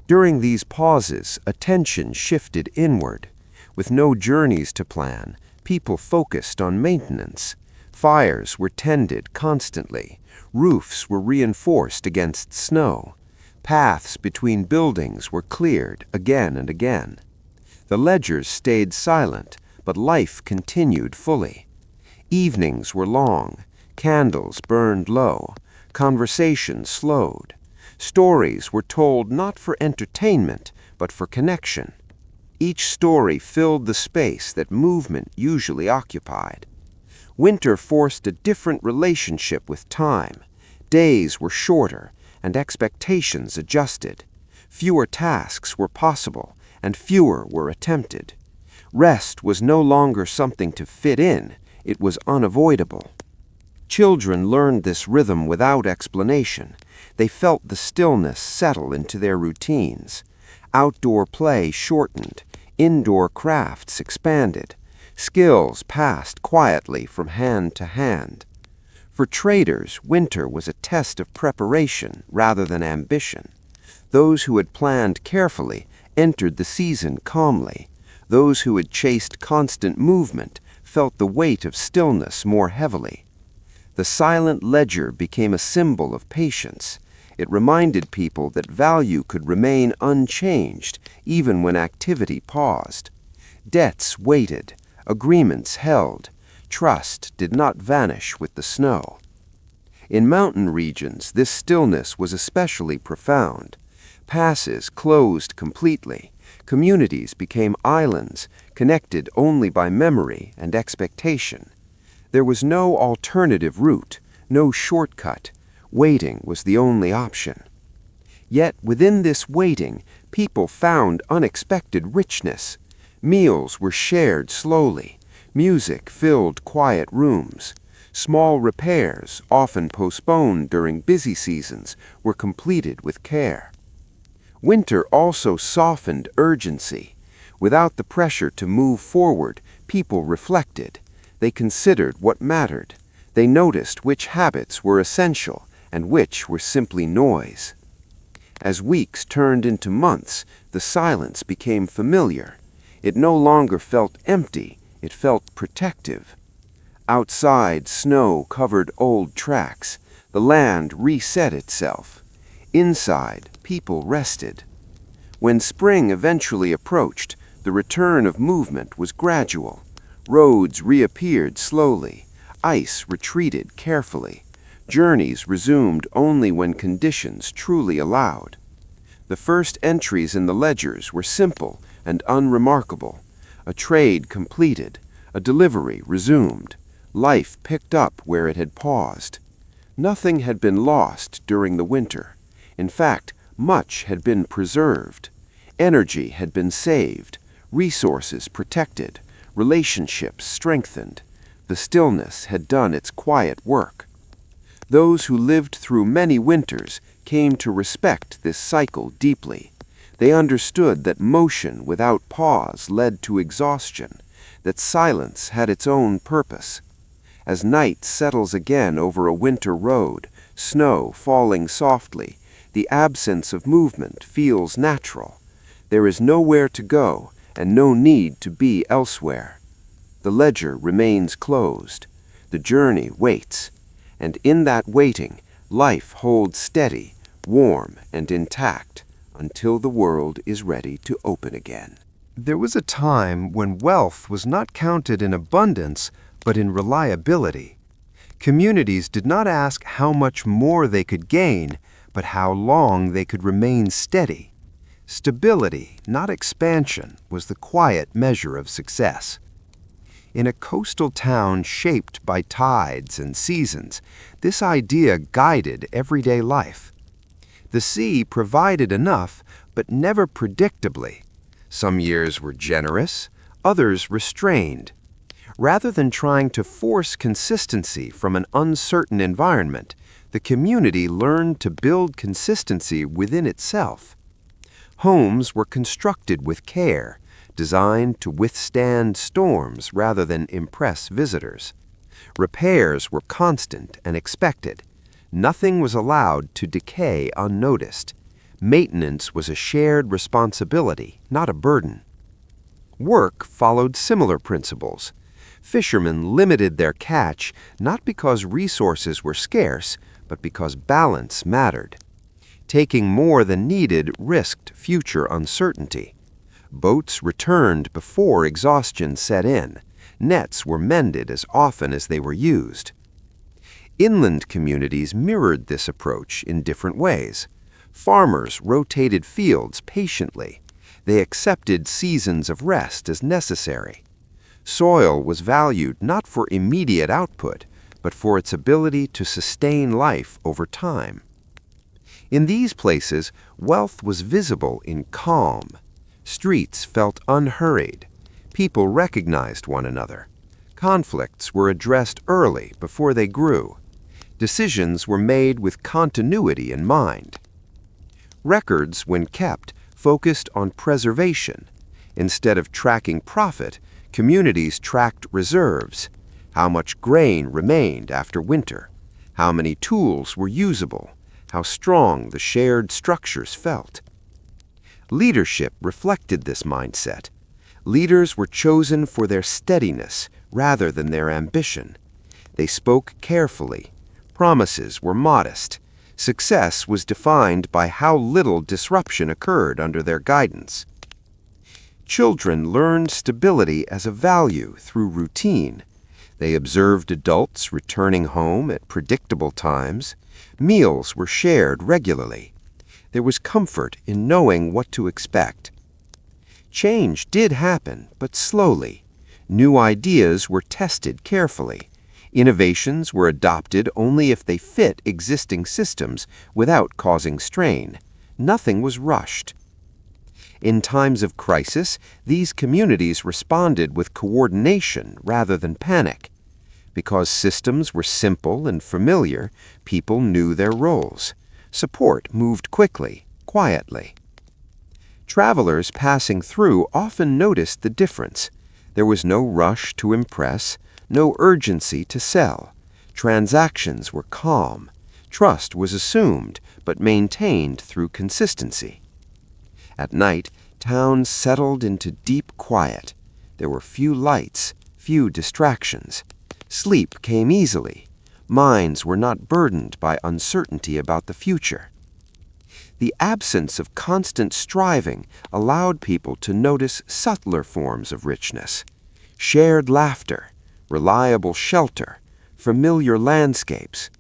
Speaker 1: During these pauses, attention shifted inward. With no journeys to plan, people focused on maintenance. Fires were tended constantly. Roofs were reinforced against snow. Paths between buildings were cleared again and again. The ledgers stayed silent, but life continued fully. Evenings were long. Candles burned low. Conversation slowed. Stories were told not for entertainment, but for connection. Each story filled the space that movement usually occupied. Winter forced a different relationship with time. Days were shorter, and expectations adjusted. Fewer tasks were possible, and fewer were attempted. Rest was no longer something to fit in, it was unavoidable. Children learned this rhythm without explanation. They felt the stillness settle into their routines. Outdoor play shortened, indoor crafts expanded. Skills passed quietly from hand to hand. For traders, winter was a test of preparation rather than ambition. Those who had planned carefully entered the season calmly. Those who had chased constant movement felt the weight of stillness more heavily. The silent ledger became a symbol of patience. It reminded people that value could remain unchanged even when activity paused. Debts waited. Agreements held. Trust did not vanish with the snow. In mountain regions, this stillness was especially profound. Passes closed completely. Communities became islands, connected only by memory and expectation. There was no alternative route, no shortcut. Waiting was the only option. Yet within this waiting, people found unexpected richness. Meals were shared slowly. Music filled quiet rooms. Small repairs, often postponed during busy seasons, were completed with care. Winter also softened urgency. Without the pressure to move forward, people reflected. They considered what mattered. They noticed which habits were essential and which were simply noise. As weeks turned into months, the silence became familiar. It no longer felt empty, it felt protective. Outside, snow covered old tracks. The land reset itself. Inside, people rested. When spring eventually approached, the return of movement was gradual. Roads reappeared slowly. Ice retreated carefully. Journeys resumed only when conditions truly allowed. The first entries in the ledgers were simple and unremarkable. A trade completed, a delivery resumed. Life picked up where it had paused. Nothing had been lost during the winter. In fact, much had been preserved. Energy had been saved, resources protected, relationships strengthened. The stillness had done its quiet work. Those who lived through many winters came to respect this cycle deeply. They understood that motion without pause led to exhaustion, that silence had its own purpose. As night settles again over a winter road, snow falling softly, the absence of movement feels natural. There is nowhere to go and no need to be elsewhere. The ledger remains closed. The journey waits, and in that waiting, life holds steady, warm, and intact until the world is ready to open again. There was a time when wealth was not counted in abundance, but in reliability. Communities did not ask how much more they could gain, but how long they could remain steady. Stability, not expansion, was the quiet measure of success. In a coastal town shaped by tides and seasons, this idea guided everyday life. The sea provided enough, but never predictably. Some years were generous, others restrained. Rather than trying to force consistency from an uncertain environment, the community learned to build consistency within itself. Homes were constructed with care, designed to withstand storms rather than impress visitors. Repairs were constant and expected. Nothing was allowed to decay unnoticed. Maintenance was a shared responsibility, not a burden. Work followed similar principles. Fishermen limited their catch not because resources were scarce, but because balance mattered. Taking more than needed risked future uncertainty. Boats returned before exhaustion set in. Nets were mended as often as they were used. Inland communities mirrored this approach in different ways. Farmers rotated fields patiently. They accepted seasons of rest as necessary. Soil was valued not for immediate output, but for its ability to sustain life over time. In these places, wealth was visible in calm. Streets felt unhurried. People recognized one another. Conflicts were addressed early before they grew. Decisions were made with continuity in mind. Records, when kept, focused on preservation. Instead of tracking profit, communities tracked reserves. How much grain remained after winter. How many tools were usable. How strong the shared structures felt. Leadership reflected this mindset. Leaders were chosen for their steadiness rather than their ambition. They spoke carefully. Promises were modest. Success was defined by how little disruption occurred under their guidance. Children learned stability as a value through routine. They observed adults returning home at predictable times. Meals were shared regularly. There was comfort in knowing what to expect. Change did happen, but slowly. New ideas were tested carefully. Innovations were adopted only if they fit existing systems without causing strain. Nothing was rushed. In times of crisis, these communities responded with coordination rather than panic. Because systems were simple and familiar, people knew their roles. Support moved quickly, quietly. Travelers passing through often noticed the difference. There was no rush to impress, no urgency to sell. Transactions were calm. Trust was assumed, but maintained through consistency. At night, towns settled into deep quiet. There were few lights, few distractions. Sleep came easily. Minds were not burdened by uncertainty about the future. The absence of constant striving allowed people to notice subtler forms of richness. Shared laughter, reliable shelter, familiar landscapes.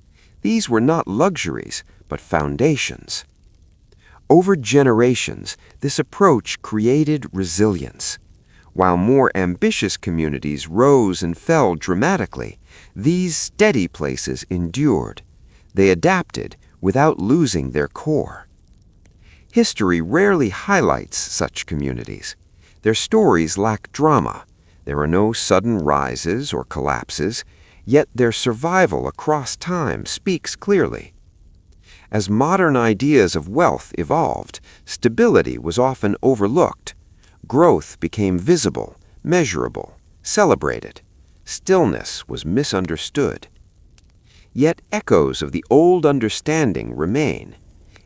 Speaker 1: These were not luxuries, but foundations. Over generations, this approach created resilience. While more ambitious communities rose and fell dramatically, these steady places endured. They adapted without losing their core. History rarely highlights such communities. Their stories lack drama. There are no sudden rises or collapses, yet their survival across time speaks clearly. As modern ideas of wealth evolved, stability was often overlooked. Growth became visible, measurable, celebrated. Stillness was misunderstood. Yet echoes of the old understanding remain.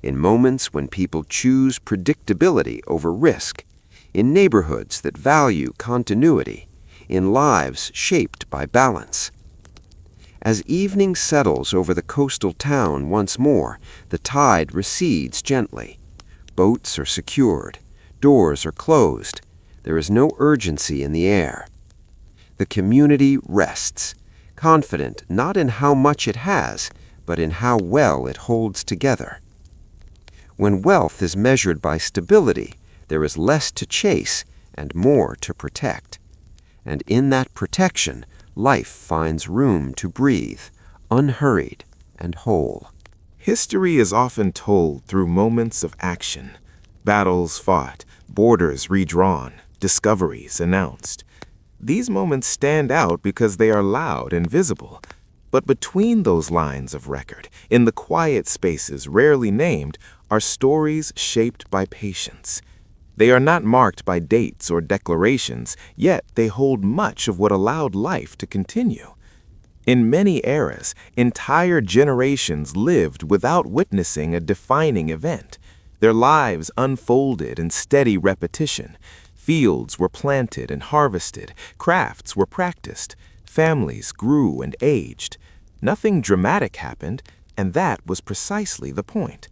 Speaker 1: In moments when people choose predictability over risk, in neighborhoods that value continuity, in lives shaped by balance.
Speaker 3: As evening settles over the coastal town once more, the tide recedes gently. Boats are secured. Doors are closed. There is no urgency in the air. The community rests, confident not in how much it has, but in how well it holds together. When wealth is measured by stability, there is less to chase and more to protect. And in that protection, life finds room to breathe, unhurried and whole.
Speaker 2: History is often told through moments of action. Battles fought, borders redrawn, discoveries announced. These moments stand out because they are loud and visible. But between those lines of record, in the quiet spaces rarely named, are stories shaped by patience. They are not marked by dates or declarations, yet they hold much of what allowed life to continue. In many eras, entire generations lived without witnessing a defining event. Their lives unfolded in steady repetition. Fields were planted and harvested, crafts were practiced, families grew and aged. Nothing dramatic happened, and that was precisely the point.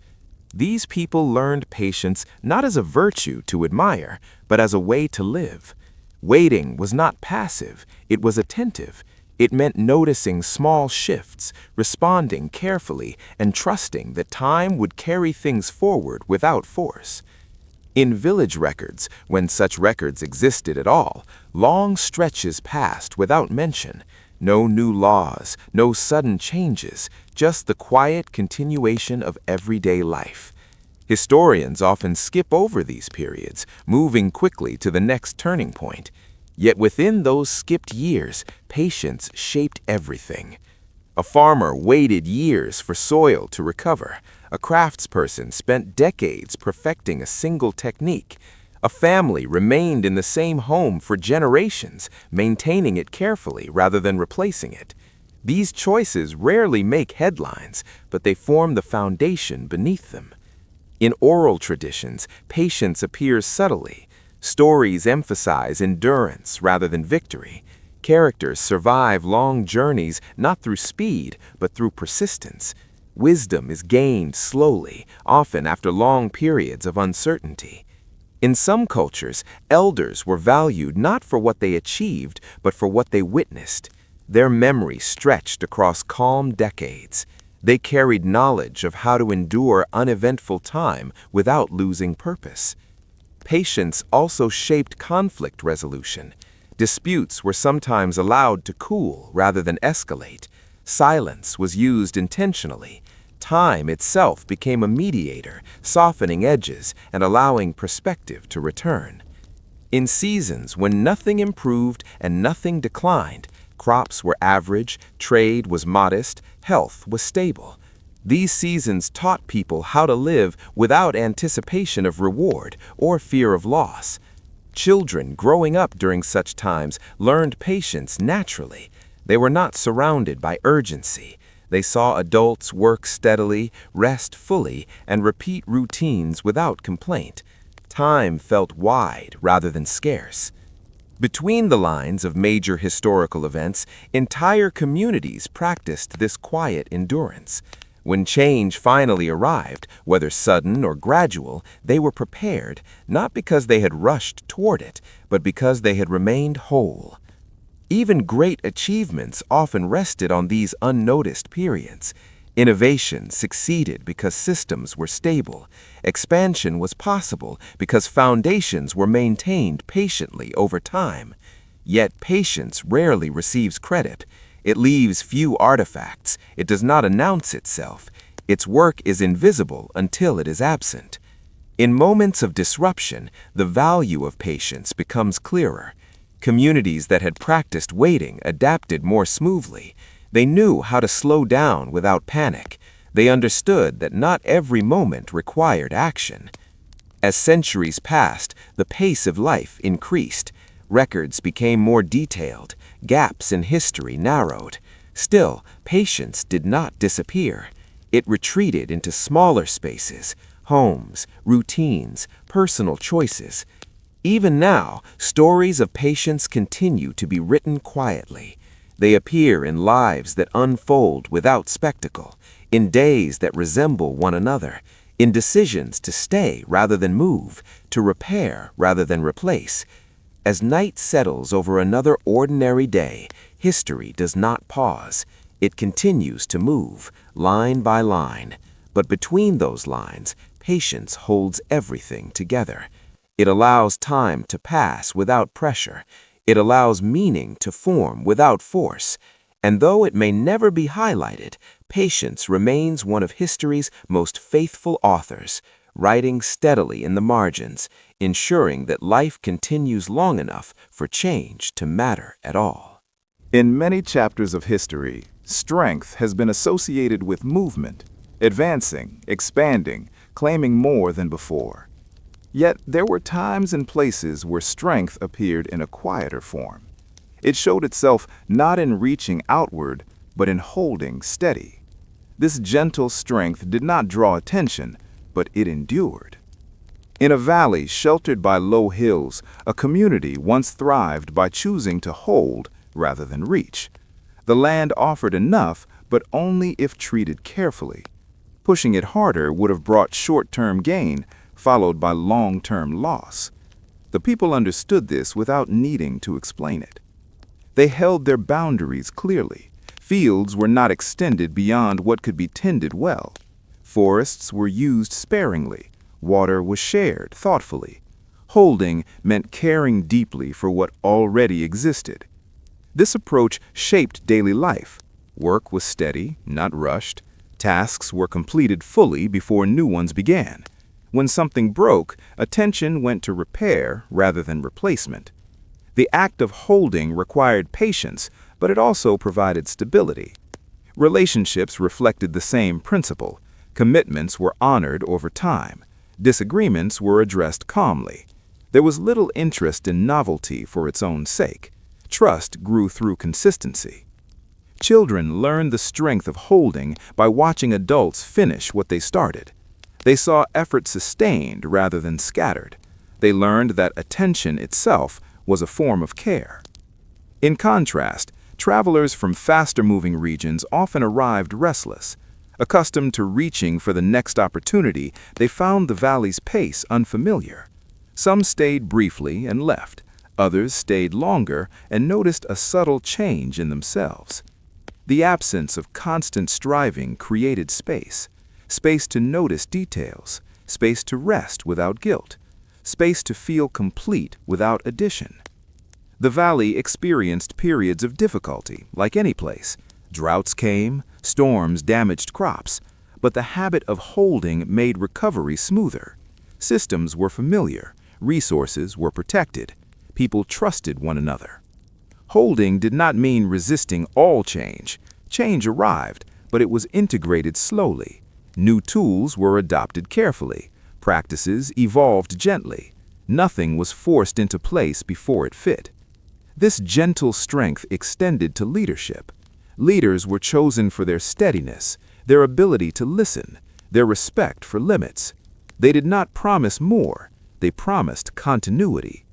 Speaker 2: These people learned patience not as a virtue to admire, but as a way to live. Waiting was not passive, it was attentive. It meant noticing small shifts, responding carefully, and trusting that time would carry things forward without force. In village records, when such records existed at all, long stretches passed without mention. No new laws, no sudden changes, just the quiet continuation of everyday life. Historians often skip over these periods, moving quickly to the next turning point. Yet within those skipped years, patience shaped everything. A farmer waited years for soil to recover. A craftsperson spent decades perfecting a single technique. A family remained in the same home for generations, maintaining it carefully rather than replacing it. These choices rarely make headlines, but they form the foundation beneath them. In oral traditions, patience appears subtly. Stories emphasize endurance rather than victory. Characters survive long journeys not through speed, but through persistence. Wisdom is gained slowly, often after long periods of uncertainty. In some cultures, elders were valued not for what they achieved, but for what they witnessed. Their memory stretched across calm decades. They carried knowledge of how to endure uneventful time without losing purpose. Patience also shaped conflict resolution. Disputes were sometimes allowed to cool rather than escalate. Silence was used intentionally. Time itself became a mediator, softening edges and allowing perspective to return. In seasons when nothing improved and nothing declined, crops were average, trade was modest, health was stable. These seasons taught people how to live without anticipation of reward or fear of loss. Children growing up during such times learned patience naturally. They were not surrounded by urgency. They saw adults work steadily, rest fully, and repeat routines without complaint. Time felt wide rather than scarce. Between the lines of major historical events, entire communities practiced this quiet endurance. When change finally arrived, whether sudden or gradual, they were prepared, not because they had rushed toward it, but because they had remained whole. Even great achievements often rested on these unnoticed periods. Innovation succeeded because systems were stable. Expansion was possible because foundations were maintained patiently over time. Yet patience rarely receives credit. It leaves few artifacts. It does not announce itself. Its work is invisible until it is absent. In moments of disruption, the value of patience becomes clearer. Communities that had practiced waiting adapted more smoothly. They knew how to slow down without panic. They understood that not every moment required action. As centuries passed, the pace of life increased. Records became more detailed. Gaps in history narrowed. Still, patience did not disappear. It retreated into smaller spaces, homes, routines, personal choices. Even now, stories of patience continue to be written quietly.
Speaker 3: They appear in lives that unfold without spectacle, in days that resemble one another, in decisions to stay rather than move, to repair rather than replace. As night settles over another ordinary day, history does not pause. It continues to move, line by line. But between those lines, patience holds everything together. It allows time to pass without pressure. It allows meaning to form without force. And though it may never be highlighted, patience remains one of history's most faithful authors, writing steadily in the margins, ensuring that life continues long enough for change to matter at all.
Speaker 2: In many chapters of history, strength has been associated with movement, advancing, expanding, claiming more than before. Yet there were times and places where strength appeared in a quieter form. It showed itself not in reaching outward, but in holding steady. This gentle strength did not draw attention, but it endured. In a valley sheltered by low hills, a community once thrived by choosing to hold rather than reach. The land offered enough, but only if treated carefully. Pushing it harder would have brought short-term gain, followed by long-term loss. The people understood this without needing to explain it. They held their boundaries clearly. Fields were not extended beyond what could be tended well. Forests were used sparingly. Water was shared thoughtfully. Holding meant caring deeply for what already existed. This approach shaped daily life. Work was steady, not rushed. Tasks were completed fully before new ones began. When something broke, attention went to repair rather than replacement. The act of holding required patience, but it also provided stability. Relationships reflected the same principle. Commitments were honored over time. Disagreements were addressed calmly. There was little interest in novelty for its own sake. Trust grew through consistency. Children learned the strength of holding by watching adults finish what they started. They saw effort sustained rather than scattered. They learned that attention itself was a form of care. In contrast, travelers from faster-moving regions often arrived restless. Accustomed to reaching for the next opportunity, they found the valley's pace unfamiliar. Some stayed briefly and left. Others stayed longer and noticed a subtle change in themselves. The absence of constant striving created space. Space to notice details. Space to rest without guilt. Space to feel complete without addition. The valley experienced periods of difficulty, like any place. Droughts came, storms damaged crops, but the habit of holding made recovery smoother. Systems were familiar, resources were protected, people trusted one another. Holding did not mean resisting all change. Change arrived, but it was integrated slowly. New tools were adopted carefully. Practices evolved gently. Nothing was forced into place before it fit. This gentle strength extended to leadership. Leaders were chosen for their steadiness, their ability to listen, their respect for limits. They did not promise more, they promised continuity.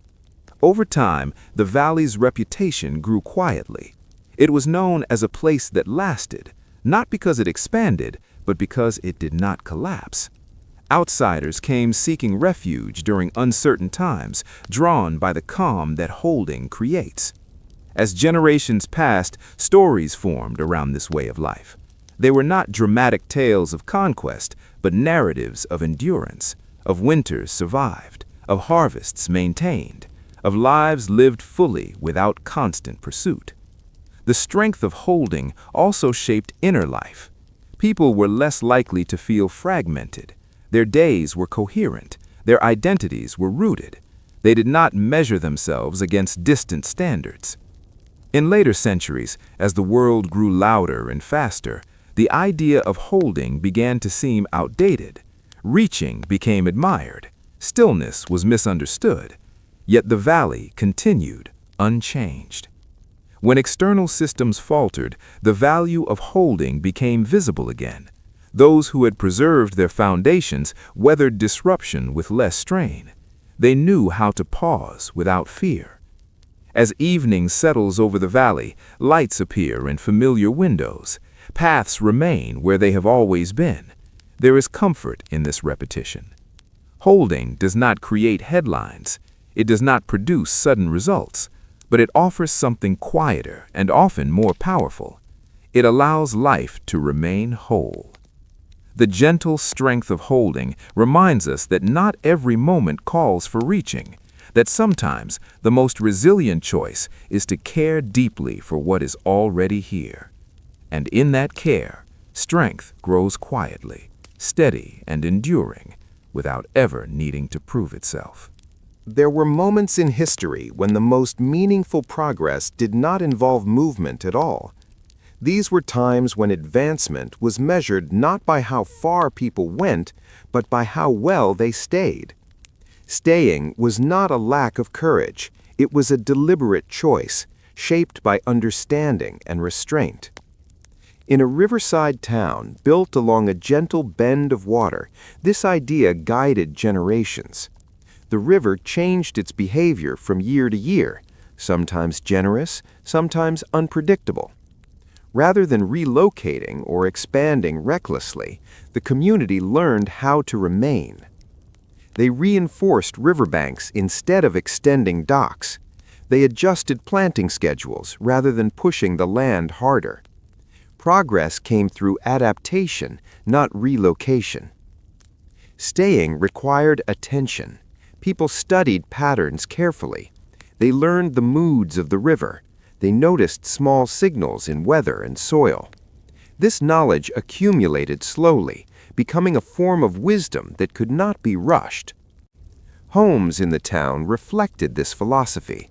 Speaker 2: Over time, the valley's reputation grew quietly. It was known as a place that lasted, not because it expanded, but because it did not collapse. Outsiders came seeking refuge during uncertain times, drawn by the calm that holding creates. As generations passed, stories formed around this way of life. They were not dramatic tales of conquest, but narratives of endurance, of winters survived, of harvests maintained, of lives lived fully without constant pursuit. The strength of holding also shaped inner life. People were less likely to feel fragmented. Their days were coherent. Their identities were rooted. They did not measure themselves against distant standards. In later centuries, as the world grew louder and faster, the idea of holding began to seem outdated. Reaching became admired. Stillness was misunderstood. Yet the valley continued, unchanged. When external systems faltered, the value of holding became visible again. Those who had preserved their foundations weathered disruption with less strain. They knew how to pause without fear. As evening settles over the valley, lights appear in familiar windows. Paths remain where they have always been. There is comfort in this repetition. Holding does not create headlines. It does not produce sudden results, but it offers something quieter and often more powerful. It allows life to remain whole. The gentle strength of holding reminds us that not every moment calls for reaching, that sometimes the most resilient choice is to care deeply for what is already here. And in that care, strength grows quietly, steady and enduring, without ever needing to prove itself.
Speaker 1: There were moments in history when the most meaningful progress did not involve movement at all. These were times when advancement was measured not by how far people went, but by how well they stayed. Staying was not a lack of courage, it was a deliberate choice, shaped by understanding and restraint. In a riverside town built along a gentle bend of water, this idea guided generations. The river changed its behavior from year to year, sometimes generous, sometimes unpredictable. Rather than relocating or expanding recklessly, the community learned how to remain. They reinforced riverbanks instead of extending docks. They adjusted planting schedules rather than pushing the land harder. Progress came through adaptation, not relocation. Staying required attention. People studied patterns carefully. They learned the moods of the river. They noticed small signals in weather and soil. This knowledge accumulated slowly, becoming a form of wisdom that could not be rushed. Homes in the town reflected this philosophy.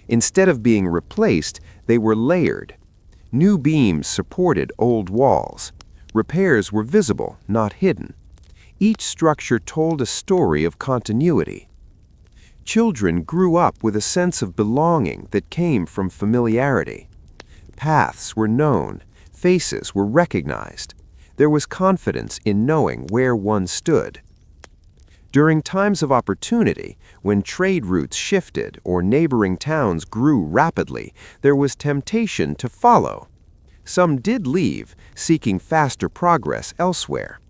Speaker 1: Instead of being replaced, they were layered. New beams supported old walls. Repairs were visible, not hidden. Each structure told a story of continuity. Children grew up with a sense of belonging that came from familiarity. Paths were known, faces were recognized. There was confidence in knowing where one stood. During times of opportunity, when trade routes shifted or neighboring towns grew rapidly, there was temptation to follow. Some did leave, seeking faster progress elsewhere.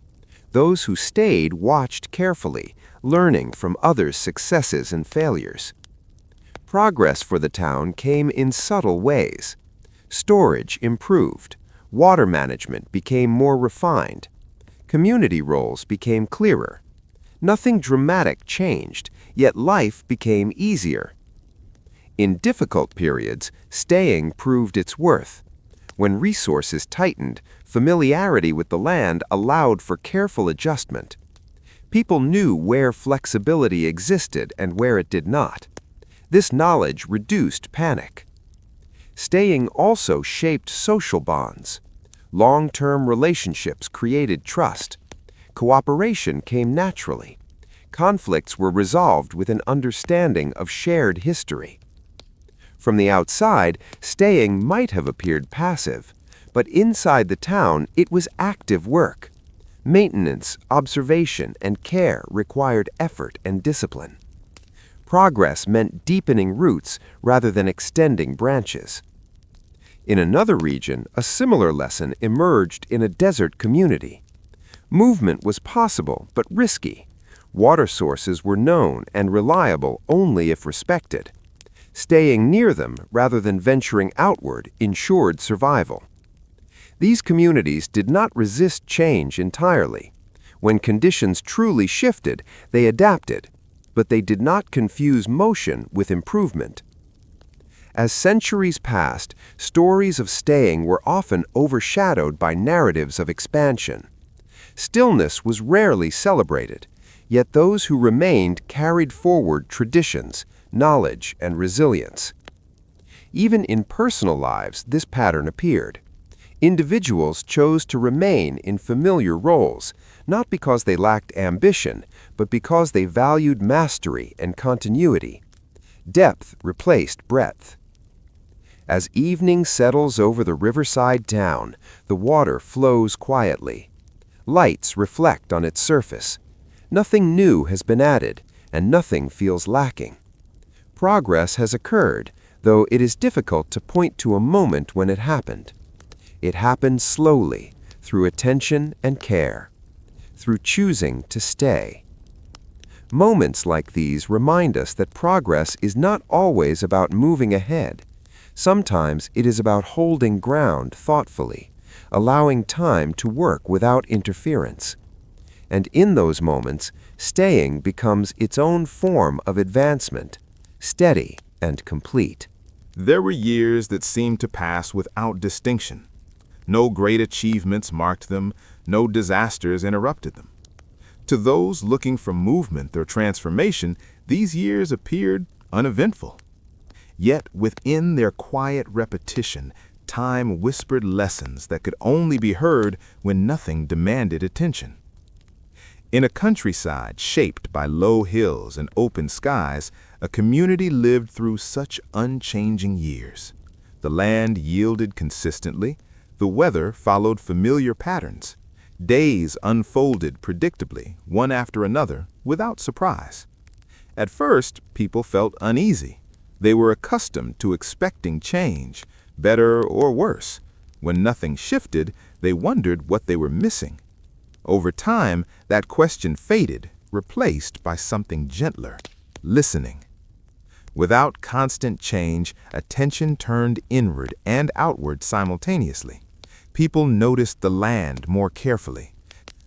Speaker 1: Those who stayed watched carefully, learning from others' successes and failures. Progress for the town came in subtle ways. Storage improved. Water management became more refined. Community roles became clearer. Nothing dramatic changed, yet life became easier. In difficult periods, staying proved its worth. When resources tightened, familiarity with the land allowed for careful adjustment. People knew where flexibility existed and where it did not. This knowledge reduced panic. Staying also shaped social bonds. Long-term relationships created trust. Cooperation came naturally. Conflicts were resolved with an understanding of shared history. From the outside, staying might have appeared passive, but inside the town it was active work. Maintenance, observation, and care required effort and discipline. Progress meant deepening roots rather than extending branches. In another region, a similar lesson emerged in a desert community. Movement was possible but risky. Water sources were known and reliable only if respected. Staying near them rather than venturing outward ensured survival. These communities did not resist change entirely. When conditions truly shifted, they adapted, but they did not confuse motion with improvement. As centuries passed, stories of staying were often overshadowed by narratives of expansion. Stillness was rarely celebrated, yet those who remained carried forward traditions, knowledge, and resilience. Even in personal lives, this pattern appeared. Individuals chose to remain in familiar roles, not because they lacked ambition, but because they valued mastery and continuity. Depth replaced breadth. As evening settles over the riverside town, the water flows quietly. Lights reflect on its surface. Nothing new has been added, and nothing feels lacking. Progress has occurred,
Speaker 3: though it is difficult to point to a moment when it happened. It happened slowly, through attention and care, through choosing to stay. Moments like these remind us that progress is not always about moving ahead. Sometimes it is about holding ground thoughtfully, allowing time to work without interference. And in those moments, staying becomes its own form of advancement, steady and complete.
Speaker 2: There were years that seemed to pass without distinction. No great achievements marked them, no disasters interrupted them. To those looking for movement or transformation, these years appeared uneventful. Yet within their quiet repetition, time whispered lessons that could only be heard when nothing demanded attention. In a countryside shaped by low hills and open skies, a community lived through such unchanging years. The land yielded consistently, the weather followed familiar patterns. Days unfolded predictably, one after another, without surprise. At first, people felt uneasy. They were accustomed to expecting change, better or worse. When nothing shifted, they wondered what they were missing. Over time, that question faded, replaced by something gentler: listening. Without constant change, attention turned inward and outward simultaneously. People noticed the land more carefully.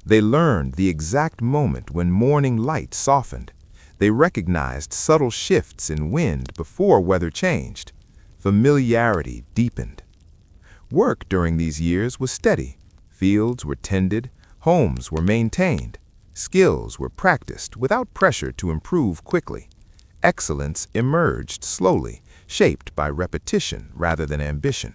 Speaker 2: They learned the exact moment when morning light softened. They recognized subtle shifts in wind before weather changed. Familiarity deepened. Work during these years was steady. Fields were tended, homes were maintained. Skills were practiced without pressure to improve quickly. Excellence emerged slowly, shaped by repetition rather than ambition.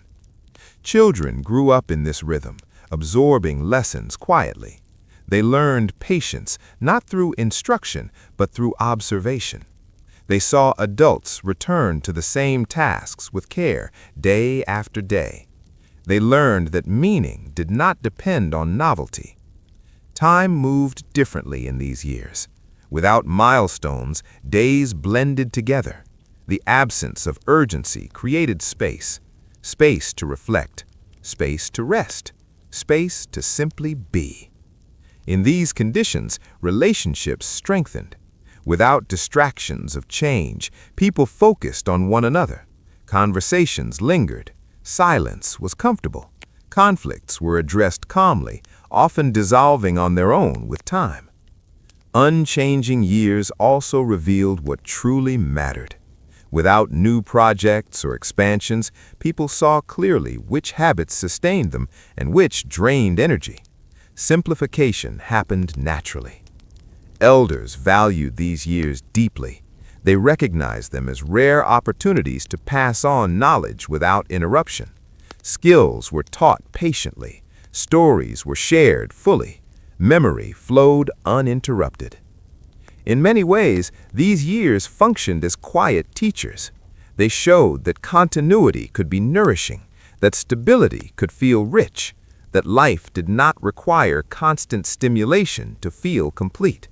Speaker 2: Children grew up in this rhythm, absorbing lessons quietly. They learned patience not through instruction, but through observation. They saw adults return to the same tasks with care day after day. They learned that meaning did not depend on novelty. Time moved differently in these years. Without milestones, days blended together. The absence of urgency created space. Space to reflect, space to rest, space to simply be. In these conditions, relationships strengthened. Without distractions of change, people focused on one another. Conversations lingered. Silence was comfortable. Conflicts were addressed calmly, often dissolving on their own with time. Unchanging years also revealed what truly mattered. Without new projects or expansions, people saw clearly which habits sustained them and which drained energy. Simplification happened naturally. Elders valued these years deeply. They recognized them as rare opportunities to pass on knowledge without interruption. Skills were taught patiently. Stories were shared fully. Memory flowed uninterrupted. In many ways, these years functioned as quiet teachers. They showed that continuity could be nourishing, that stability could feel rich, that life did not require constant stimulation to feel complete.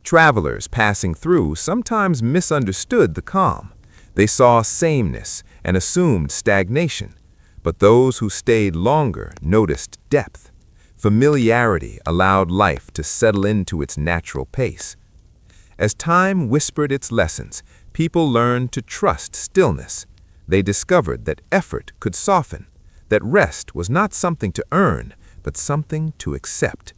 Speaker 2: Travelers passing through sometimes misunderstood the calm. They saw sameness and assumed stagnation, but those who stayed longer noticed depth. Familiarity allowed life to settle into its natural pace. As time whispered its lessons, people learned to trust stillness. They discovered that effort could soften, that rest was not something to earn, but something to accept.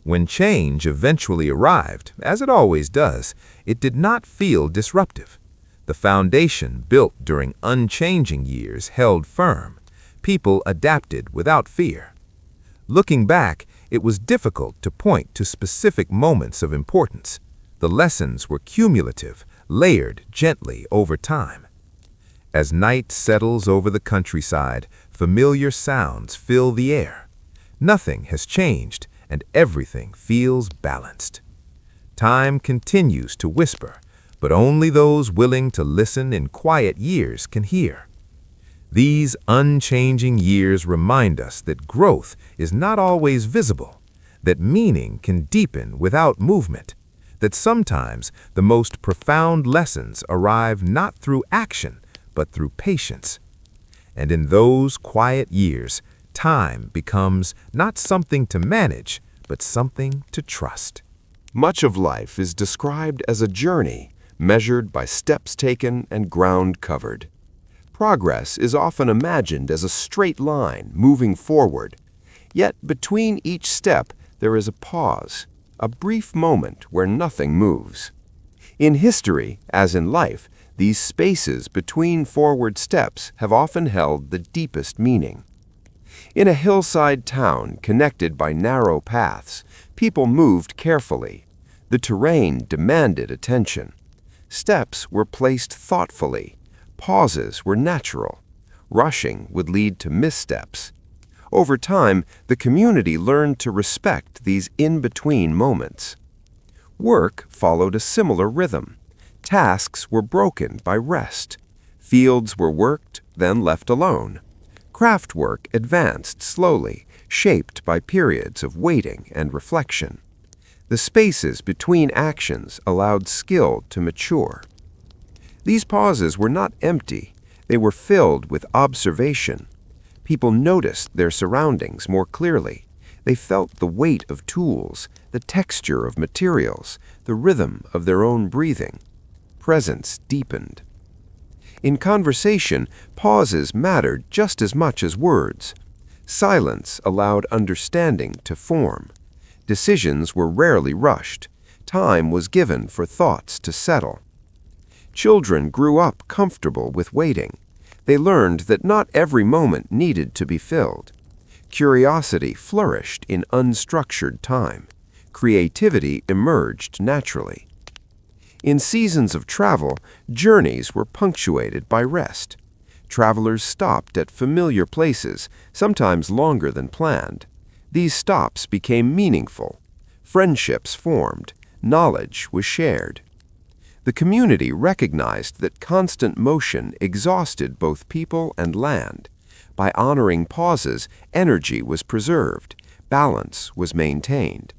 Speaker 2: When change eventually arrived, as it always does, it did not feel disruptive. The foundation built during unchanging years held firm. People adapted without fear. Looking back, it was difficult to point to specific moments of importance. The lessons were cumulative, layered gently over time. As night settles over the countryside, familiar sounds fill the air. Nothing has changed, and everything feels balanced. Time continues to whisper, but only those willing to listen in quiet years can hear. These unchanging years remind us that growth is not always visible, that meaning can deepen without movement, that sometimes the most profound lessons arrive not through action,
Speaker 4: but through patience. And in those quiet years, time becomes not something to manage, but something to trust.
Speaker 1: Much of life is described as a journey, measured by steps taken and ground covered. Progress is often imagined as a straight line moving forward. Yet between each step there is a pause, a brief moment where nothing moves. In history, as in life, these spaces between forward steps have often held the deepest meaning. In a hillside town connected by narrow paths, people moved carefully. The terrain demanded attention. Steps were placed thoughtfully. Pauses were natural. Rushing would lead to missteps. Over time, the community learned to respect these in-between moments. Work followed a similar rhythm. Tasks were broken by rest. Fields were worked, then left alone. Craft work advanced slowly, shaped by periods of waiting and reflection. The spaces between actions allowed skill to mature. These pauses were not empty. They were filled with observation. People noticed their surroundings more clearly. They felt the weight of tools, the texture of materials, the rhythm of their own breathing. Presence deepened. In conversation, pauses mattered just as much as words. Silence allowed understanding to form. Decisions were rarely rushed. Time was given for thoughts to settle. Children grew up comfortable with waiting. They learned that not every moment needed to be filled. Curiosity flourished in unstructured time. Creativity emerged naturally. In seasons of travel, journeys were punctuated by rest. Travelers stopped at familiar places, sometimes longer than planned. These stops became meaningful. Friendships formed. Knowledge was shared. The community recognized that constant motion exhausted both people and land. By honoring pauses, energy was preserved. Balance was maintained.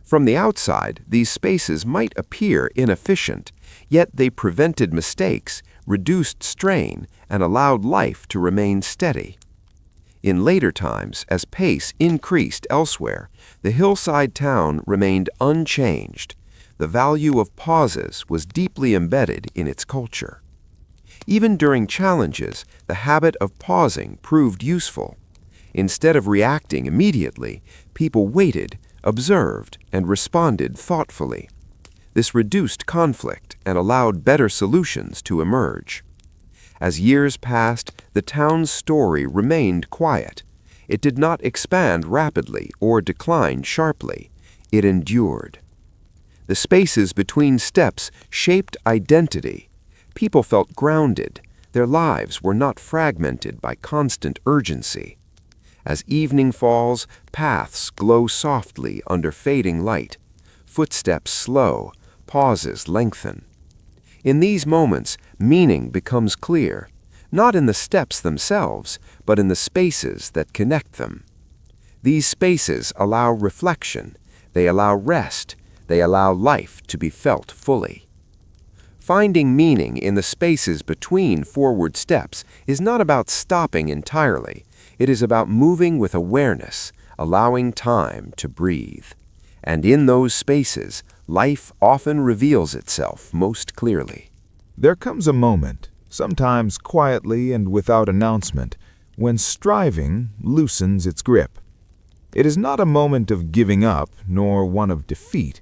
Speaker 1: From the outside, these spaces might appear inefficient, yet they prevented mistakes, reduced strain, and allowed life to remain steady. In later times, as pace increased elsewhere, the hillside town remained unchanged. The value of pauses was deeply embedded in its culture. Even during challenges, the habit of pausing proved useful. Instead of reacting immediately, people waited, observed, and responded thoughtfully. This reduced conflict and allowed better solutions to emerge. As years passed, the town's story remained quiet. It did not expand rapidly or decline sharply. It endured. The spaces between steps shaped identity. People felt grounded. Their lives were not fragmented by constant urgency. As evening falls, paths glow softly under fading light. Footsteps slow, pauses lengthen. In these moments, meaning becomes clear, not in the steps themselves, but in the spaces that connect them. These spaces allow reflection. They allow rest. They allow life to be felt fully. Finding meaning in the spaces between forward steps is not about stopping entirely. It is about moving with awareness, allowing time to breathe. And in those spaces, life often reveals itself most clearly.
Speaker 2: There comes a moment, sometimes quietly and without announcement, when striving loosens its grip. It is not a moment of giving up, nor one of defeat.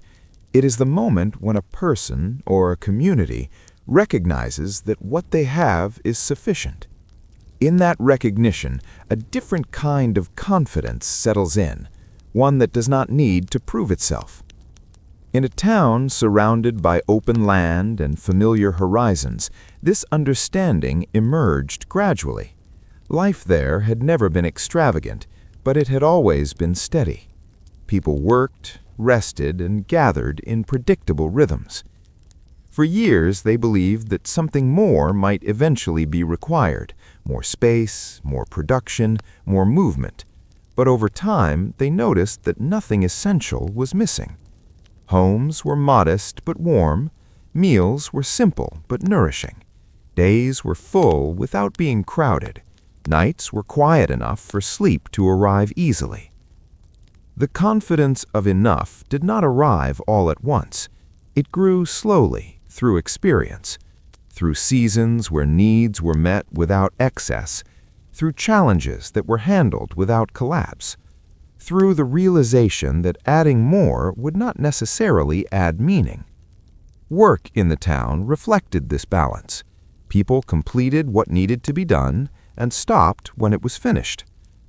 Speaker 2: It is the moment when a person or a community recognizes that what they have is sufficient. In that recognition, a different kind of confidence settles in, one that does not need to prove itself. In a town surrounded by open land and familiar horizons, this understanding emerged gradually. Life there had never been extravagant, but it had always been steady. People worked, rested, and gathered in predictable rhythms. For years, they believed that something more might eventually be required, more space, more production, more movement. But over time, they noticed that nothing essential was missing. Homes were modest but warm, meals were simple but nourishing.
Speaker 1: Days were full without being crowded. Nights were quiet enough for sleep to arrive easily. The confidence of enough did not arrive all at once. It grew slowly, through experience, through seasons where needs were met without excess, through challenges that were handled without collapse, through the realization that adding more would not necessarily add meaning. Work in the town reflected this balance. People completed what needed to be done and stopped when it was finished.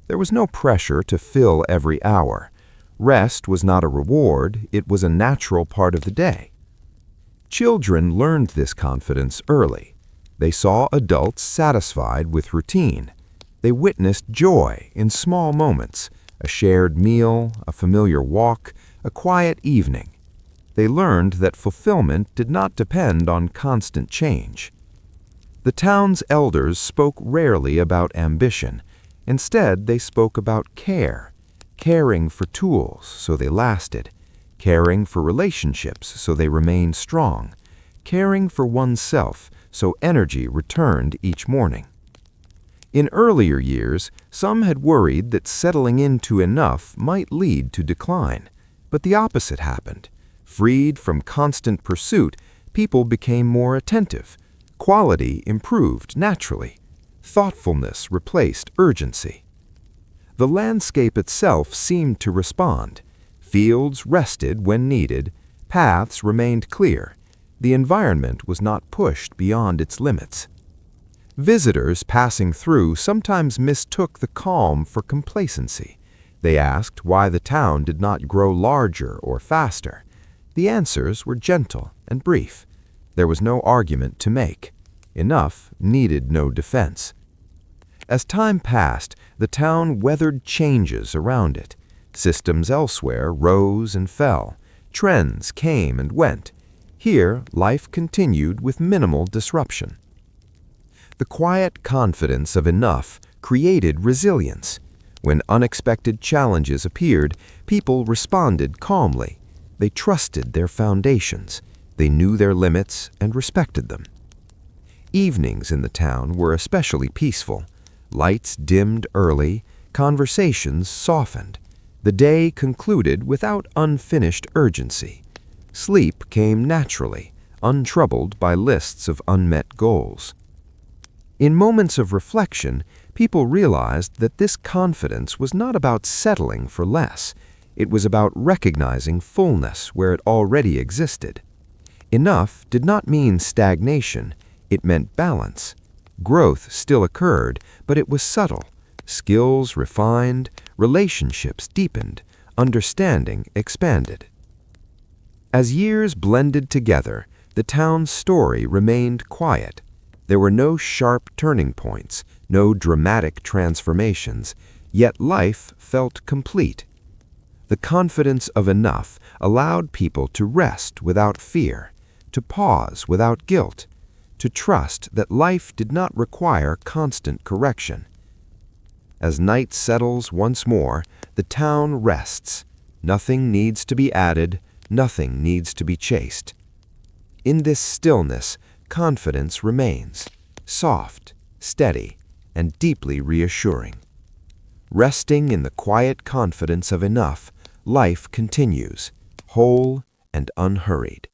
Speaker 1: There was no pressure to fill every hour. Rest was not a reward, it was a natural part of the day. Children learned this confidence early. They saw adults satisfied with routine. They witnessed joy in small moments, a shared meal, a familiar walk, a quiet evening. They learned that fulfillment did not depend on constant change. The town's elders spoke rarely about ambition. Instead, they spoke about care, caring for tools so they lasted, caring for relationships so they remained strong, caring for oneself so energy returned each morning. In earlier years, some had worried that settling into enough might lead to decline, but the opposite happened. Freed from constant pursuit, people became more attentive. Quality improved naturally. Thoughtfulness replaced urgency. The landscape itself seemed to respond. Fields rested when needed. Paths remained clear. The environment was not pushed beyond its limits. Visitors passing through sometimes mistook the calm for complacency. They asked why the town did not grow larger or faster. The answers were gentle and brief. There was no argument to make. Enough needed no defense. As time passed, the town weathered changes around it. Systems elsewhere rose and fell. Trends came and went. Here, life continued with minimal disruption. The quiet confidence of enough created resilience. When unexpected challenges appeared, people responded calmly. They trusted their foundations. They knew their limits and respected them. Evenings in the town were especially peaceful. Lights dimmed early, conversations softened. The day concluded without unfinished urgency. Sleep came naturally, untroubled by lists of unmet goals. In moments of reflection, people realized that this confidence was not about settling for less. It was about recognizing fullness where it already existed. Enough did not mean stagnation. It meant balance. Growth still occurred, but it was subtle. Skills refined, relationships deepened, understanding expanded. As years blended together, the town's story remained quiet. There were no sharp turning points, no dramatic transformations, yet life felt complete. The confidence of enough allowed people to rest without fear, to pause without guilt, to trust that life did not require constant correction. As night settles once more, the town rests. Nothing needs to be added, nothing needs to be chased. In this stillness, confidence remains, soft, steady, and deeply reassuring. Resting in the quiet confidence of enough, life continues, whole and unhurried.